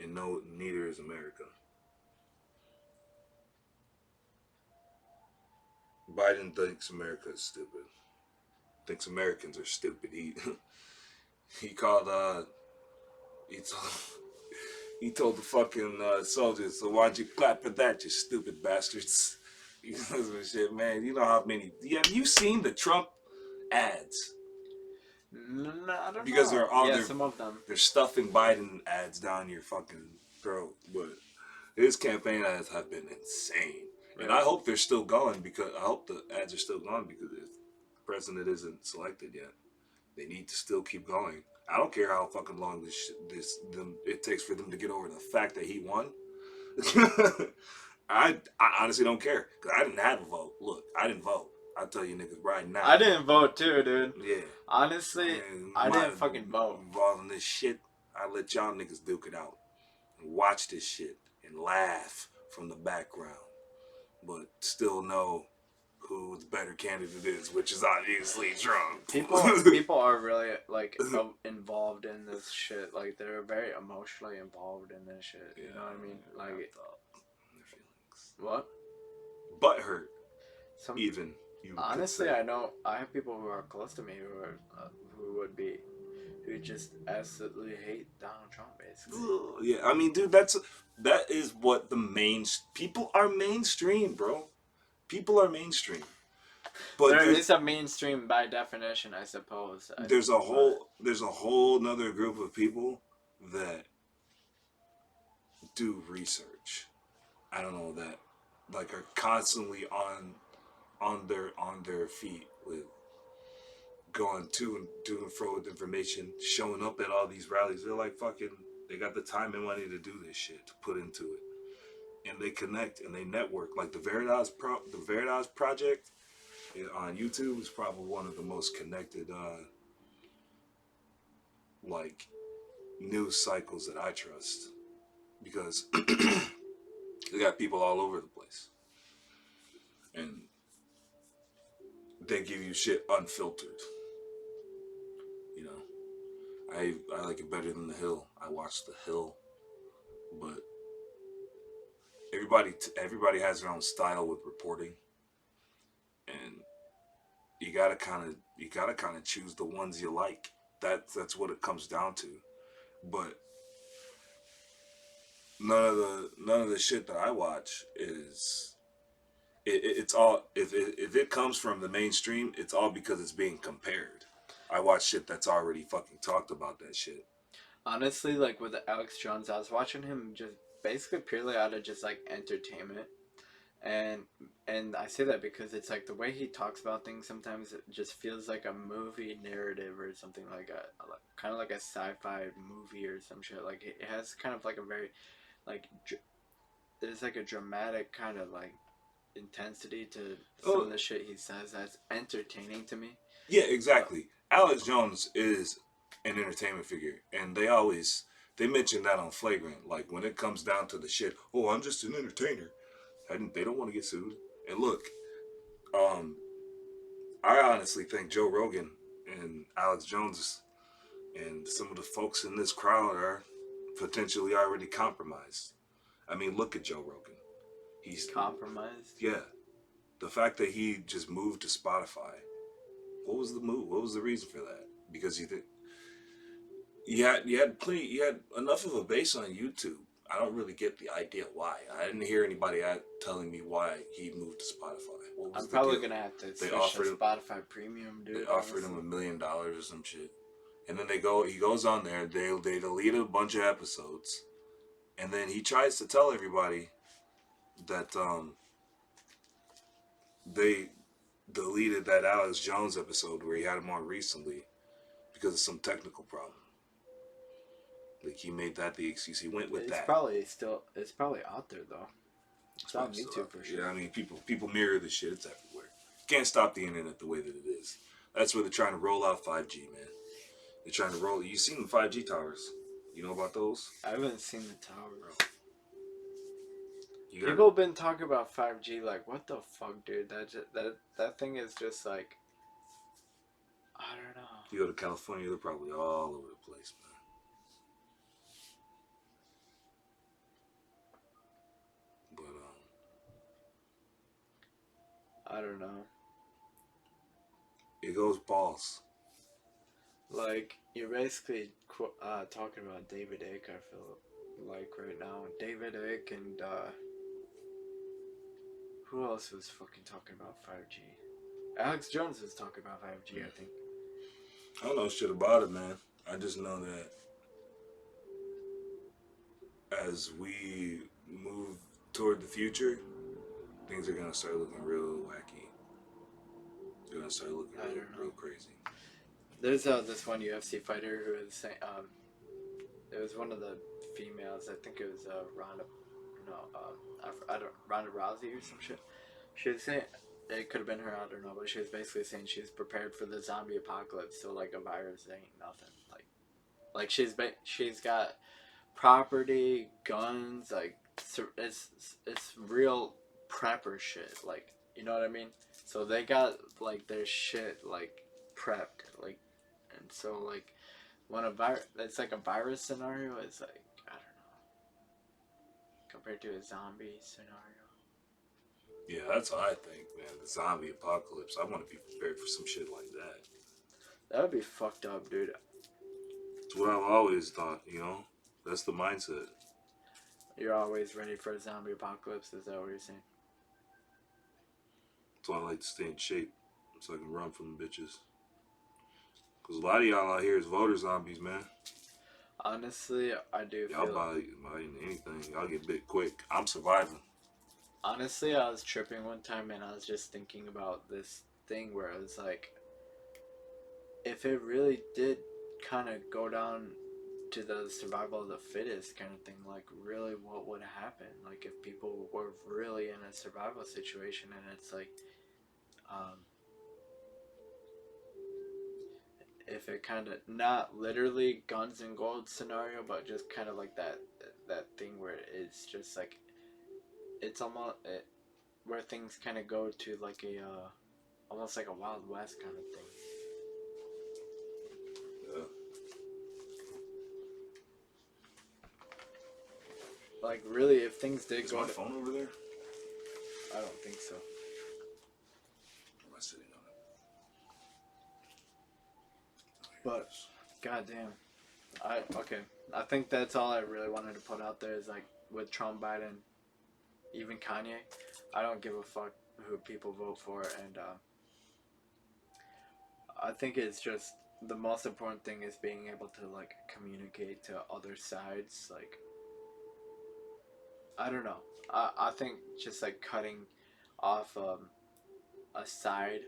and neither is America. Biden thinks America is stupid. Thinks Americans are stupid. He called he told the fucking soldiers, so why'd you clap for that, you stupid bastards? Shit, man. You know how many? Have you seen the Trump ads? No, I don't because know. Some of them. They're stuffing Biden ads down your fucking throat. But his campaign ads have been insane. Really? And I hope they're still going because I hope the ads are still going because if the president isn't selected yet, they need to still keep going. I don't care how fucking long it takes for them to get over the fact that he won. I honestly don't care because I didn't have a vote. Look, I didn't vote. I'll tell you niggas right now. I didn't vote too, dude. Yeah. Honestly, I didn't fucking vote. Involved in this shit, I let y'all niggas duke it out and watch this shit and laugh from the background, but still know who the better candidate is, which is obviously Trump. People are really involved in this shit. Like they're very emotionally involved in this shit. You know what I mean? Like their feelings. What? Butthurt. Even. Honestly, I know I have people who are close to me who just absolutely hate Donald Trump, basically. Yeah, I mean, dude, that is what people are mainstream, bro. People are mainstream. But There is a mainstream by definition, I suppose. there's a whole another group of people that do research. I don't know that like are constantly on their feet with going to and to and fro with information, showing up at all these rallies. They're like fucking. They got the time and money to do this shit to put into it, and they connect and they network. Like the Veritas Project on YouTube is probably one of the most connected like news cycles that I trust because they got people all over the place and they give you shit unfiltered. You know, I like it better than The Hill. I watched The Hill, but everybody has their own style with reporting, and you gotta kind of choose the ones you like. That's what it comes down to. But none of the shit that I watch is it's all if it comes from the mainstream, it's all because it's being compared. I watch shit that's already fucking talked about that shit. Honestly, like with Alex Jones, I was watching him just basically purely out of just like entertainment, and I say that because it's like the way he talks about things. Sometimes it just feels like a movie narrative or something like kind of like a sci-fi movie or some shit. Like it has kind of like a very like there's like a dramatic kind of like intensity to some of the shit he says that's entertaining to me. Yeah, exactly. Alex Jones is an entertainment figure, and they mention that on Flagrant. Like when it comes down to the shit, oh, I'm just an entertainer. And they don't want to get sued. And look, um, I honestly think Joe Rogan and Alex Jones and some of the folks in this crowd are potentially already compromised. I mean, look at Joe Rogan. He's Compromised. yeah. The fact that he just moved to Spotify. What was the move? What was the reason for that? Because you had enough of a base on YouTube. I don't really get the idea why. I didn't hear anybody telling me why he moved to Spotify. What was I'm the probably deal? gonna have to They switch offered to him. Spotify Premium, dude. They offered him $1 million or some shit, and then he goes on there. They delete a bunch of episodes, and then he tries to tell everybody that they deleted that Alex Jones episode where he had him on recently because of some technical problem. Like he made that the excuse. He went with that. It's probably out there though. It's on YouTube for sure. Yeah, I mean people mirror this shit. It's everywhere. Can't stop the internet the way that it is. That's where they're trying to roll out 5G, man. They're trying to roll. You seen the 5G towers? You know about those? I haven't seen the towers. You People have been talking about 5G. Like, what the fuck, dude? That thing is just like, I don't know. You go to California, they're probably all over the place, man. But I don't know. it goes balls. Like, you're basically talking about David Icke, I feel like right now. David Icke and who else was fucking talking about 5G? Alex Jones was talking about 5G, I think. I don't know shit about it, man. I just know that as we move toward the future, things are gonna start looking real wacky. They're gonna start looking real crazy. There's this one UFC fighter who was saying, it was one of the females. I think it was Ronda Rousey or some shit. She was saying it could have been her. I don't know, but she was basically saying she's prepared for the zombie apocalypse. So like a virus ain't nothing. Like she's got property, guns. Like it's real prepper shit. Like you know what I mean. So they got like their shit like prepped like. And so, like, when it's like a virus scenario, it's like, I don't know, compared to a zombie scenario. Yeah, that's what I think, man. The zombie apocalypse. I want to be prepared for some shit like that. That would be fucked up, dude. It's what I've always thought, you know? That's the mindset. You're always ready for a zombie apocalypse, is that what you're saying? That's why I like to stay in shape. so I can run from the bitches. Cause a lot of y'all out here is voter zombies, man. Honestly, I do Y'all feel. buy anything. Y'all get bit quick. I'm surviving. Honestly, I was tripping one time and I was just thinking about this thing where I was like, if it really did kind of go down to the survival of the fittest kind of thing, like really what would happen? Like if people were really in a survival situation and it's like, um, if it kind of not literally guns and gold scenario, but just kind of like that thing where it's just like it's almost where things kind of go to like a almost like a Wild West kind of thing. Yeah. Like really, if things did Is go my to, phone over there? I don't think so. Or am I sitting on it? But goddamn, I think that's all I really wanted to put out there is like with Trump, Biden, even Kanye. I don't give a fuck who people vote for, and I think it's just the most important thing is being able to like communicate to other sides. Like I don't know. I think just like cutting off a side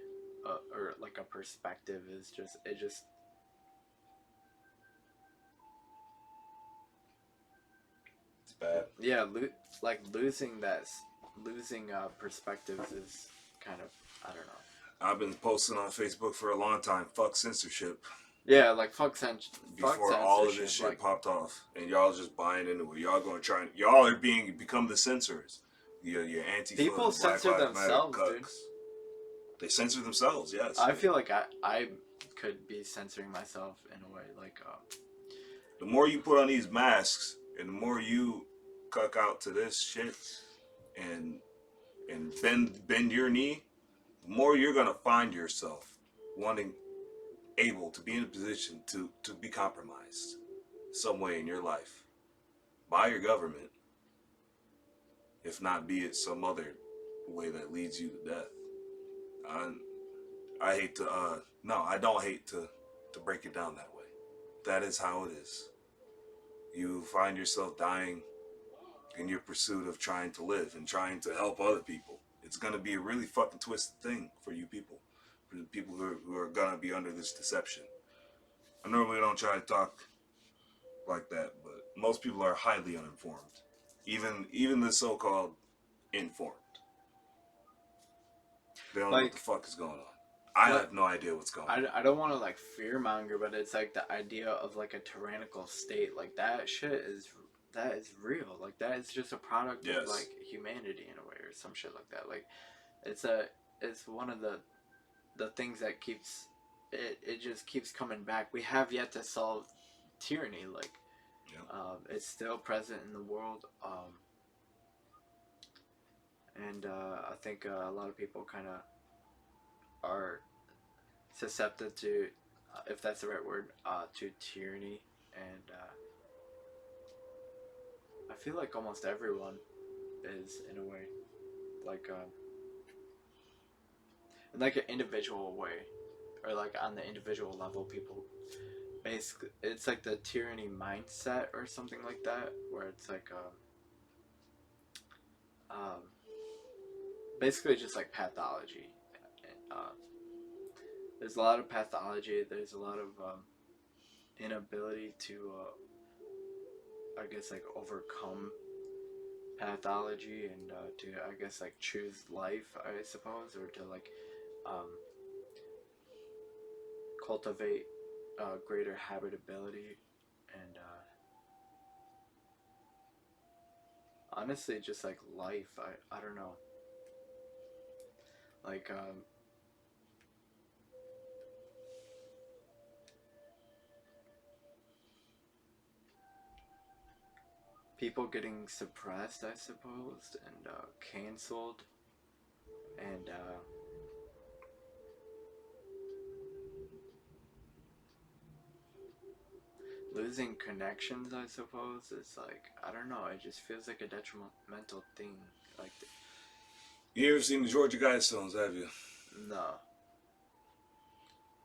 or like a perspective is just it just It's bad. yeah like losing perspectives is kind of I don't know. I've been posting on Facebook for a long time. Fuck censorship. Yeah, like fuck Before all of this shit like, popped off, and y'all just buying into it. Y'all going to try. Y'all are become the censors. Your Antifa, people Black censor Lives Matter themselves, cucks. dude. They censor themselves. Yes. I feel like I could be censoring myself in a way like the more you put on these masks, and the more you cuck out to this shit, and bend your knee, the more you're gonna find yourself wanting, able to be in a position to be compromised some way in your life by your government, if not be it some other way that leads you to death. I hate to no, I don't hate to break it down that way. That is how it is. You find yourself dying in your pursuit of trying to live and trying to help other people. It's gonna be a really fucking twisted thing for you people, for the people who are gonna be under this deception. I normally don't try to talk like that, but most people are highly uninformed. Even the so-called informed. They don't know what the fuck is going on. I have no idea what's going on. I don't want to like fearmonger, but it's like the idea of like a tyrannical state, like that shit is real. Like that is just a product of like humanity in a way or some shit like that. Like it's one of the things that keeps it just keeps coming back. We have yet to solve tyranny. Like it's still present in the world. And I think a lot of people kind of are susceptible to, if that's the right word, to tyranny, and I feel like almost everyone is in a way, like in like an individual way, or like on the individual level, people basically it's like the tyranny mindset or something like that, where it's like basically just like pathology. There's a lot of pathology. There's a lot of inability to, I guess, like overcome pathology and to, I guess, like choose life, I suppose, or to like cultivate greater habitability and honestly, just like life. I don't know. Like people getting suppressed, I suppose, and canceled, and losing connections, I suppose. Is like, I don't know, it just feels like a detrimental thing. Like, you ever seen the Georgia Guidestones, have you? no.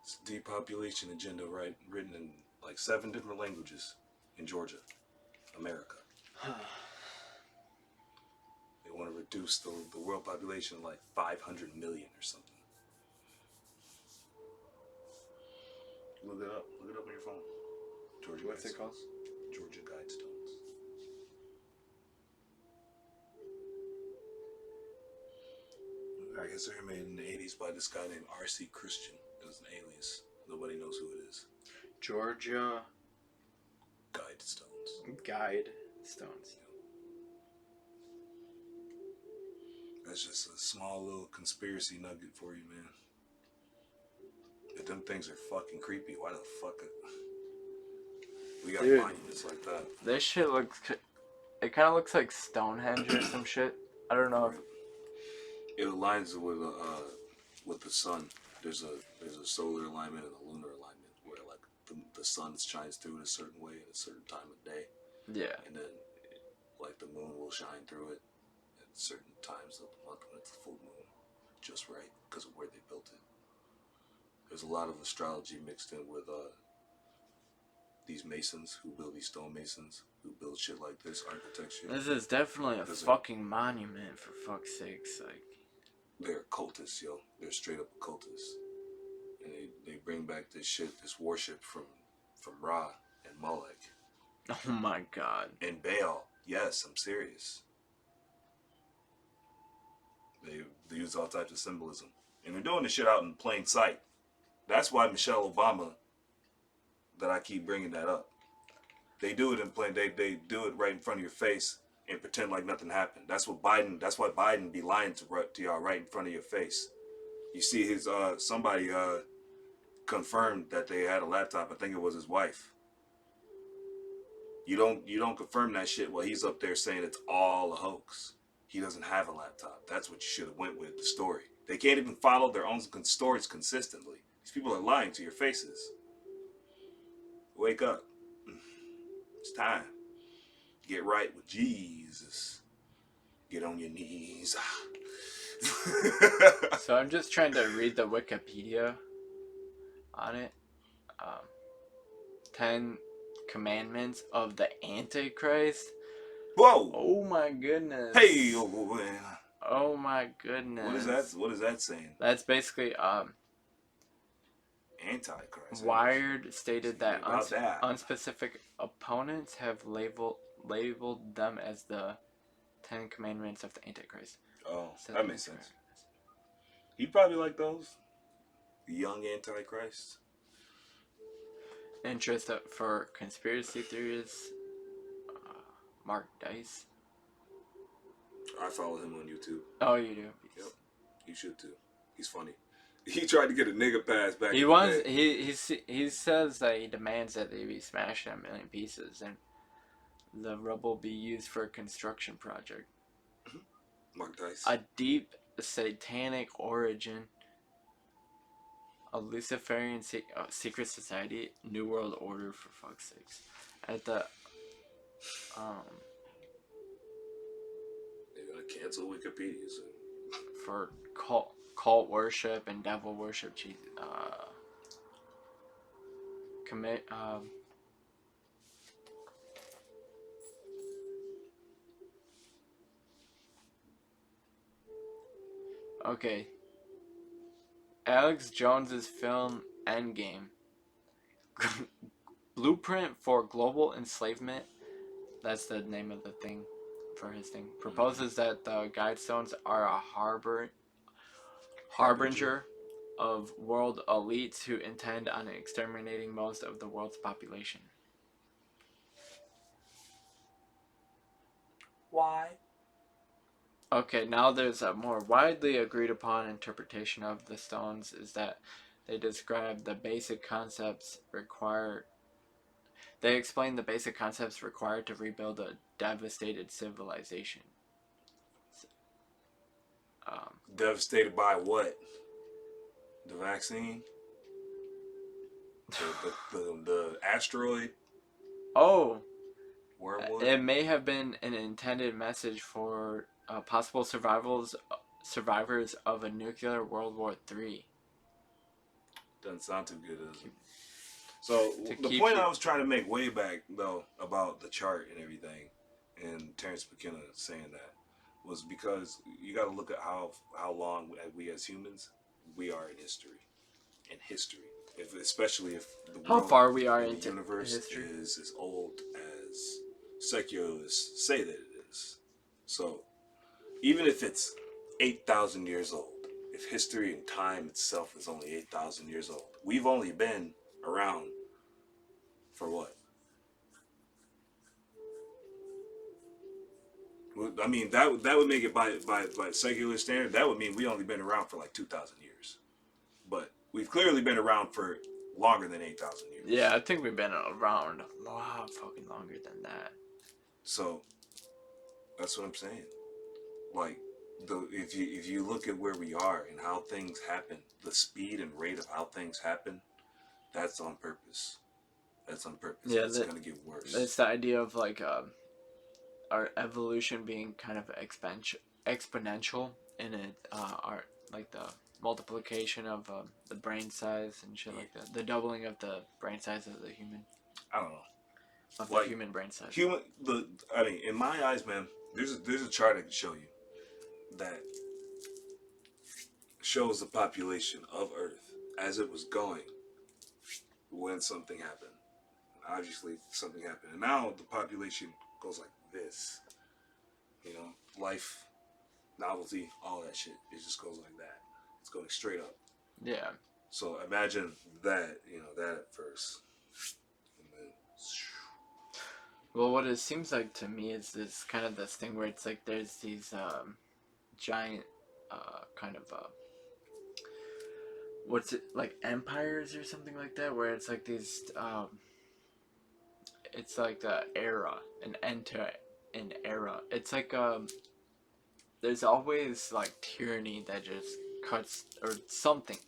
It's a depopulation agenda, right? Written in like 7 different languages in Georgia, America. They want to reduce the world population like 500 million or something. Look it up. Look it up on your phone. Georgia What's it called? Georgia Guidestones. I guess they were made in the 80s by this guy named R.C. Christian. It was an alias. Nobody knows who it is. Georgia Guidestones. Guide Stones. That's just a small little conspiracy nugget for you, man. But them things are fucking creepy. Why the fuck we got monuments like that? This shit looks... It kind of looks like Stonehenge or some shit. I don't know. Right. It aligns with the sun. There's a solar alignment and a lunar alignment where like the sun shines through in a certain way at a certain time of day. Yeah. And then like the moon will shine through it at certain times of the month when it's a full moon, just right because of where they built it. There's a lot of astrology mixed in with these masons who build these stonemasons who build shit like this architecture. This is definitely a fucking monument, for fuck's sakes. Like, they're occultists, yo. They're straight up occultists, and they bring back this shit, this worship from Ra and Molech. oh my god. And Baal. Yes, I'm serious. They use all types of symbolism, and they're doing this shit out in plain sight. That's why Michelle Obama. That I keep bringing that up. They do it in plain. They do it right in front of your face and pretend like nothing happened. That's what Biden. That's why Biden be lying to y'all right in front of your face. You see his somebody confirmed that they had a laptop. I think it was his wife. You don't confirm that shit while he's up there saying it's all a hoax. He doesn't have a laptop. That's what you should have went with the story. They can't even follow their own stories consistently. These people are lying to your faces. Wake up. It's time. Get right with Jesus. Get on your knees. So I'm just trying to read the Wikipedia on it. 10 Commandments of the Antichrist. Whoa! Oh my goodness. Hey! Oh my goodness. What is that saying? That's basically Antichrist. Wired stated that unspecific opponents have labeled them as the 10 Commandments of the Antichrist. Oh, that makes sense. He probably like those. Young Antichrist. Interest for conspiracy theories. Mark Dice. I follow him on YouTube. Oh, you do? Yep. You should too. He's funny. He tried to get a nigga pass back. He says that he demands that they be smashed in a million pieces and the rubble be used for a construction project. Mark Dice. A deep satanic origin. A Luciferian secret society. New World Order, for fuck's sakes. At the they're gonna cancel Wikipedia soon. For cult worship and devil worship, okay. Alex Jones's film Endgame. Blueprint for Global Enslavement. That's the name of the thing for his thing. Proposes that the Guidestones are a harbinger of world elites who intend on exterminating most of the world's population. Why? Okay, now there's a more widely agreed upon interpretation of the stones is that they describe the basic concepts required. They explain the basic concepts required to rebuild a devastated civilization. Devastated by what? The vaccine? The asteroid? Oh, Wormwood? it may have been an intended message for possible survivors of a nuclear World War III. Doesn't sound too good, does it? So To the keep point you- I was trying to make way back though about the chart and everything, and Terrence McKenna saying that was because you got to look at how long we as humans we are in history. In history, especially if the How world far we are and the into universe history. is as old as secularists say that it is. So even if it's 8,000 years old, if history and time itself is only 8,000 years old, we've only been around for what? I mean, that would make it by secular standard. That would mean we only been around for like 2,000 years, but we've clearly been around for longer than 8,000 years. Yeah, I think we've been around fucking longer than that. So that's what I'm saying. Like, if you look at where we are and how things happen, the speed and rate of how things happen, that's on purpose. That's on purpose. Yeah, It's gonna get worse. It's the idea of like our evolution being kind of exponential in it. Our like the multiplication of the brain size and shit like that. The doubling of the brain size of the human. I don't know. Of Like, the human brain size. I mean, in my eyes, man, there's a chart I can show you that shows the population of Earth as it was going when something happened. Obviously, something happened, and now the population goes like this. You know, life, novelty, all that shit. It just goes like that. It's going straight up. Yeah. So imagine that, that at first. And then, Well, what it seems like to me is this kind of this thing where it's like there's these giant kind of what's it like empires or something like that, where it's like these it's like the era, an end to an era. It's like there's always like tyranny that just cuts or something.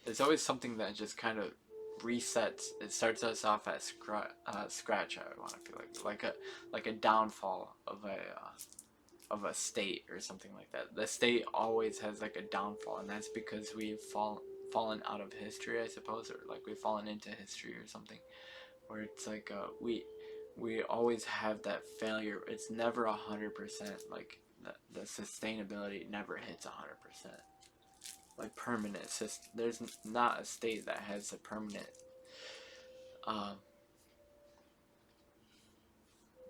There's always something that just kind of resets. It starts us off at scratch. I want to feel like a downfall of a state or something like that. The state always has like a downfall, and that's because we've fallen out of history, I suppose, or like we've fallen into history or something, where it's like we always have that failure. It's never 100%. Like the sustainability never hits 100%. Like permanent there's not a state that has a permanent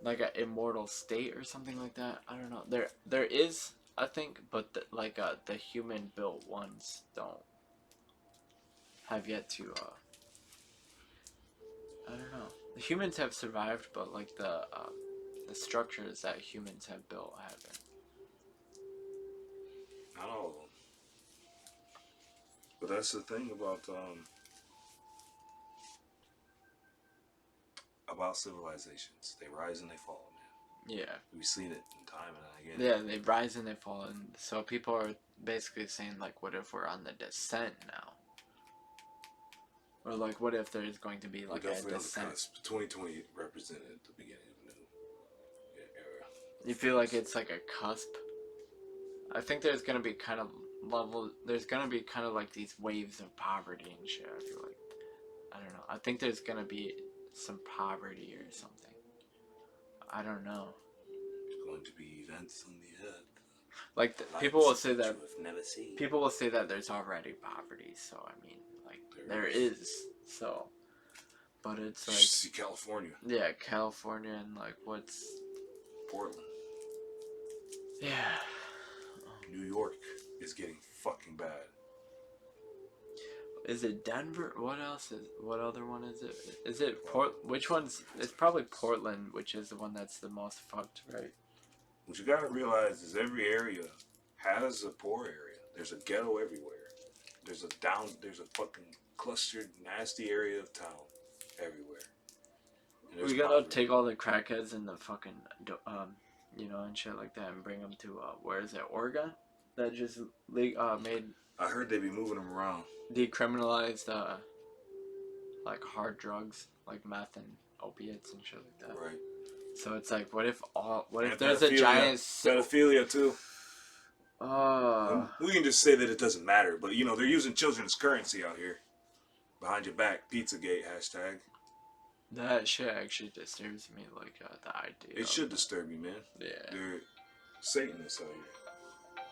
like an immortal state or something like that. I don't know. There is, I think, but the human built ones don't have yet to I don't know. The humans have survived, but like the structures that humans have built haven't. not all of them. But that's the thing about civilizations. They rise and they fall, man. Yeah. We've seen it in time and again. Yeah, they rise and they fall, and so people are basically saying like, what if we're on the descent now? Or like, what if there's going to be like a descent? 2020 represented the beginning of a new era. You feel like it's like a cusp? I think there's gonna be kind of there's gonna be kind of like these waves of poverty and shit. I feel like, I don't know. I think there's gonna be some poverty or something. I don't know. There's going to be events on the earth. Like people will say that you have never seen. people will say that there's already poverty. So I mean, like there is. So, but it's like see California. Yeah, California and like what's Portland. Yeah. New York is getting fucking bad. Is it Denver? What other one is it? Is it which one's? It's probably Portland, which is the one that's the most fucked, right? What you gotta realize is every area has a poor area. There's a ghetto everywhere. There's a fucking clustered, nasty area of town everywhere. We gotta take all the crackheads and the fucking, and shit like that and bring them to, where is it, Oregon? That just made... I heard they be moving them around. Decriminalized, like hard drugs, like meth and opiates and shit like that. Right. So it's like, what if And there's a giant... pedophilia too. Oh. We can just say that it doesn't matter, but they're using children as currency out here. Behind your back, Pizzagate hashtag. That shit actually disturbs me, like the idea. It should disturb you, man. Yeah. They're Satanists out here.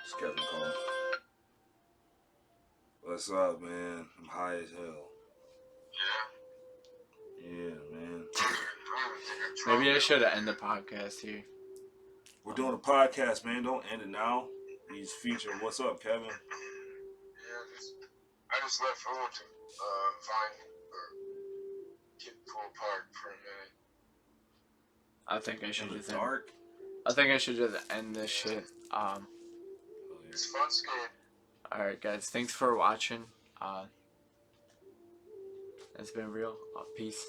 It's Kevin calling. What's up, man? I'm high as hell. Yeah, man. Maybe I should end the podcast here. We're doing a podcast, man. Don't end it now. He's featuring. What's up, Kevin? Yeah, I just left home to find get pull apart for a minute. I think I should In the just dark. I think I should just end this shit. It's fun skate. Alright guys, thanks for watching. It's been real. Peace.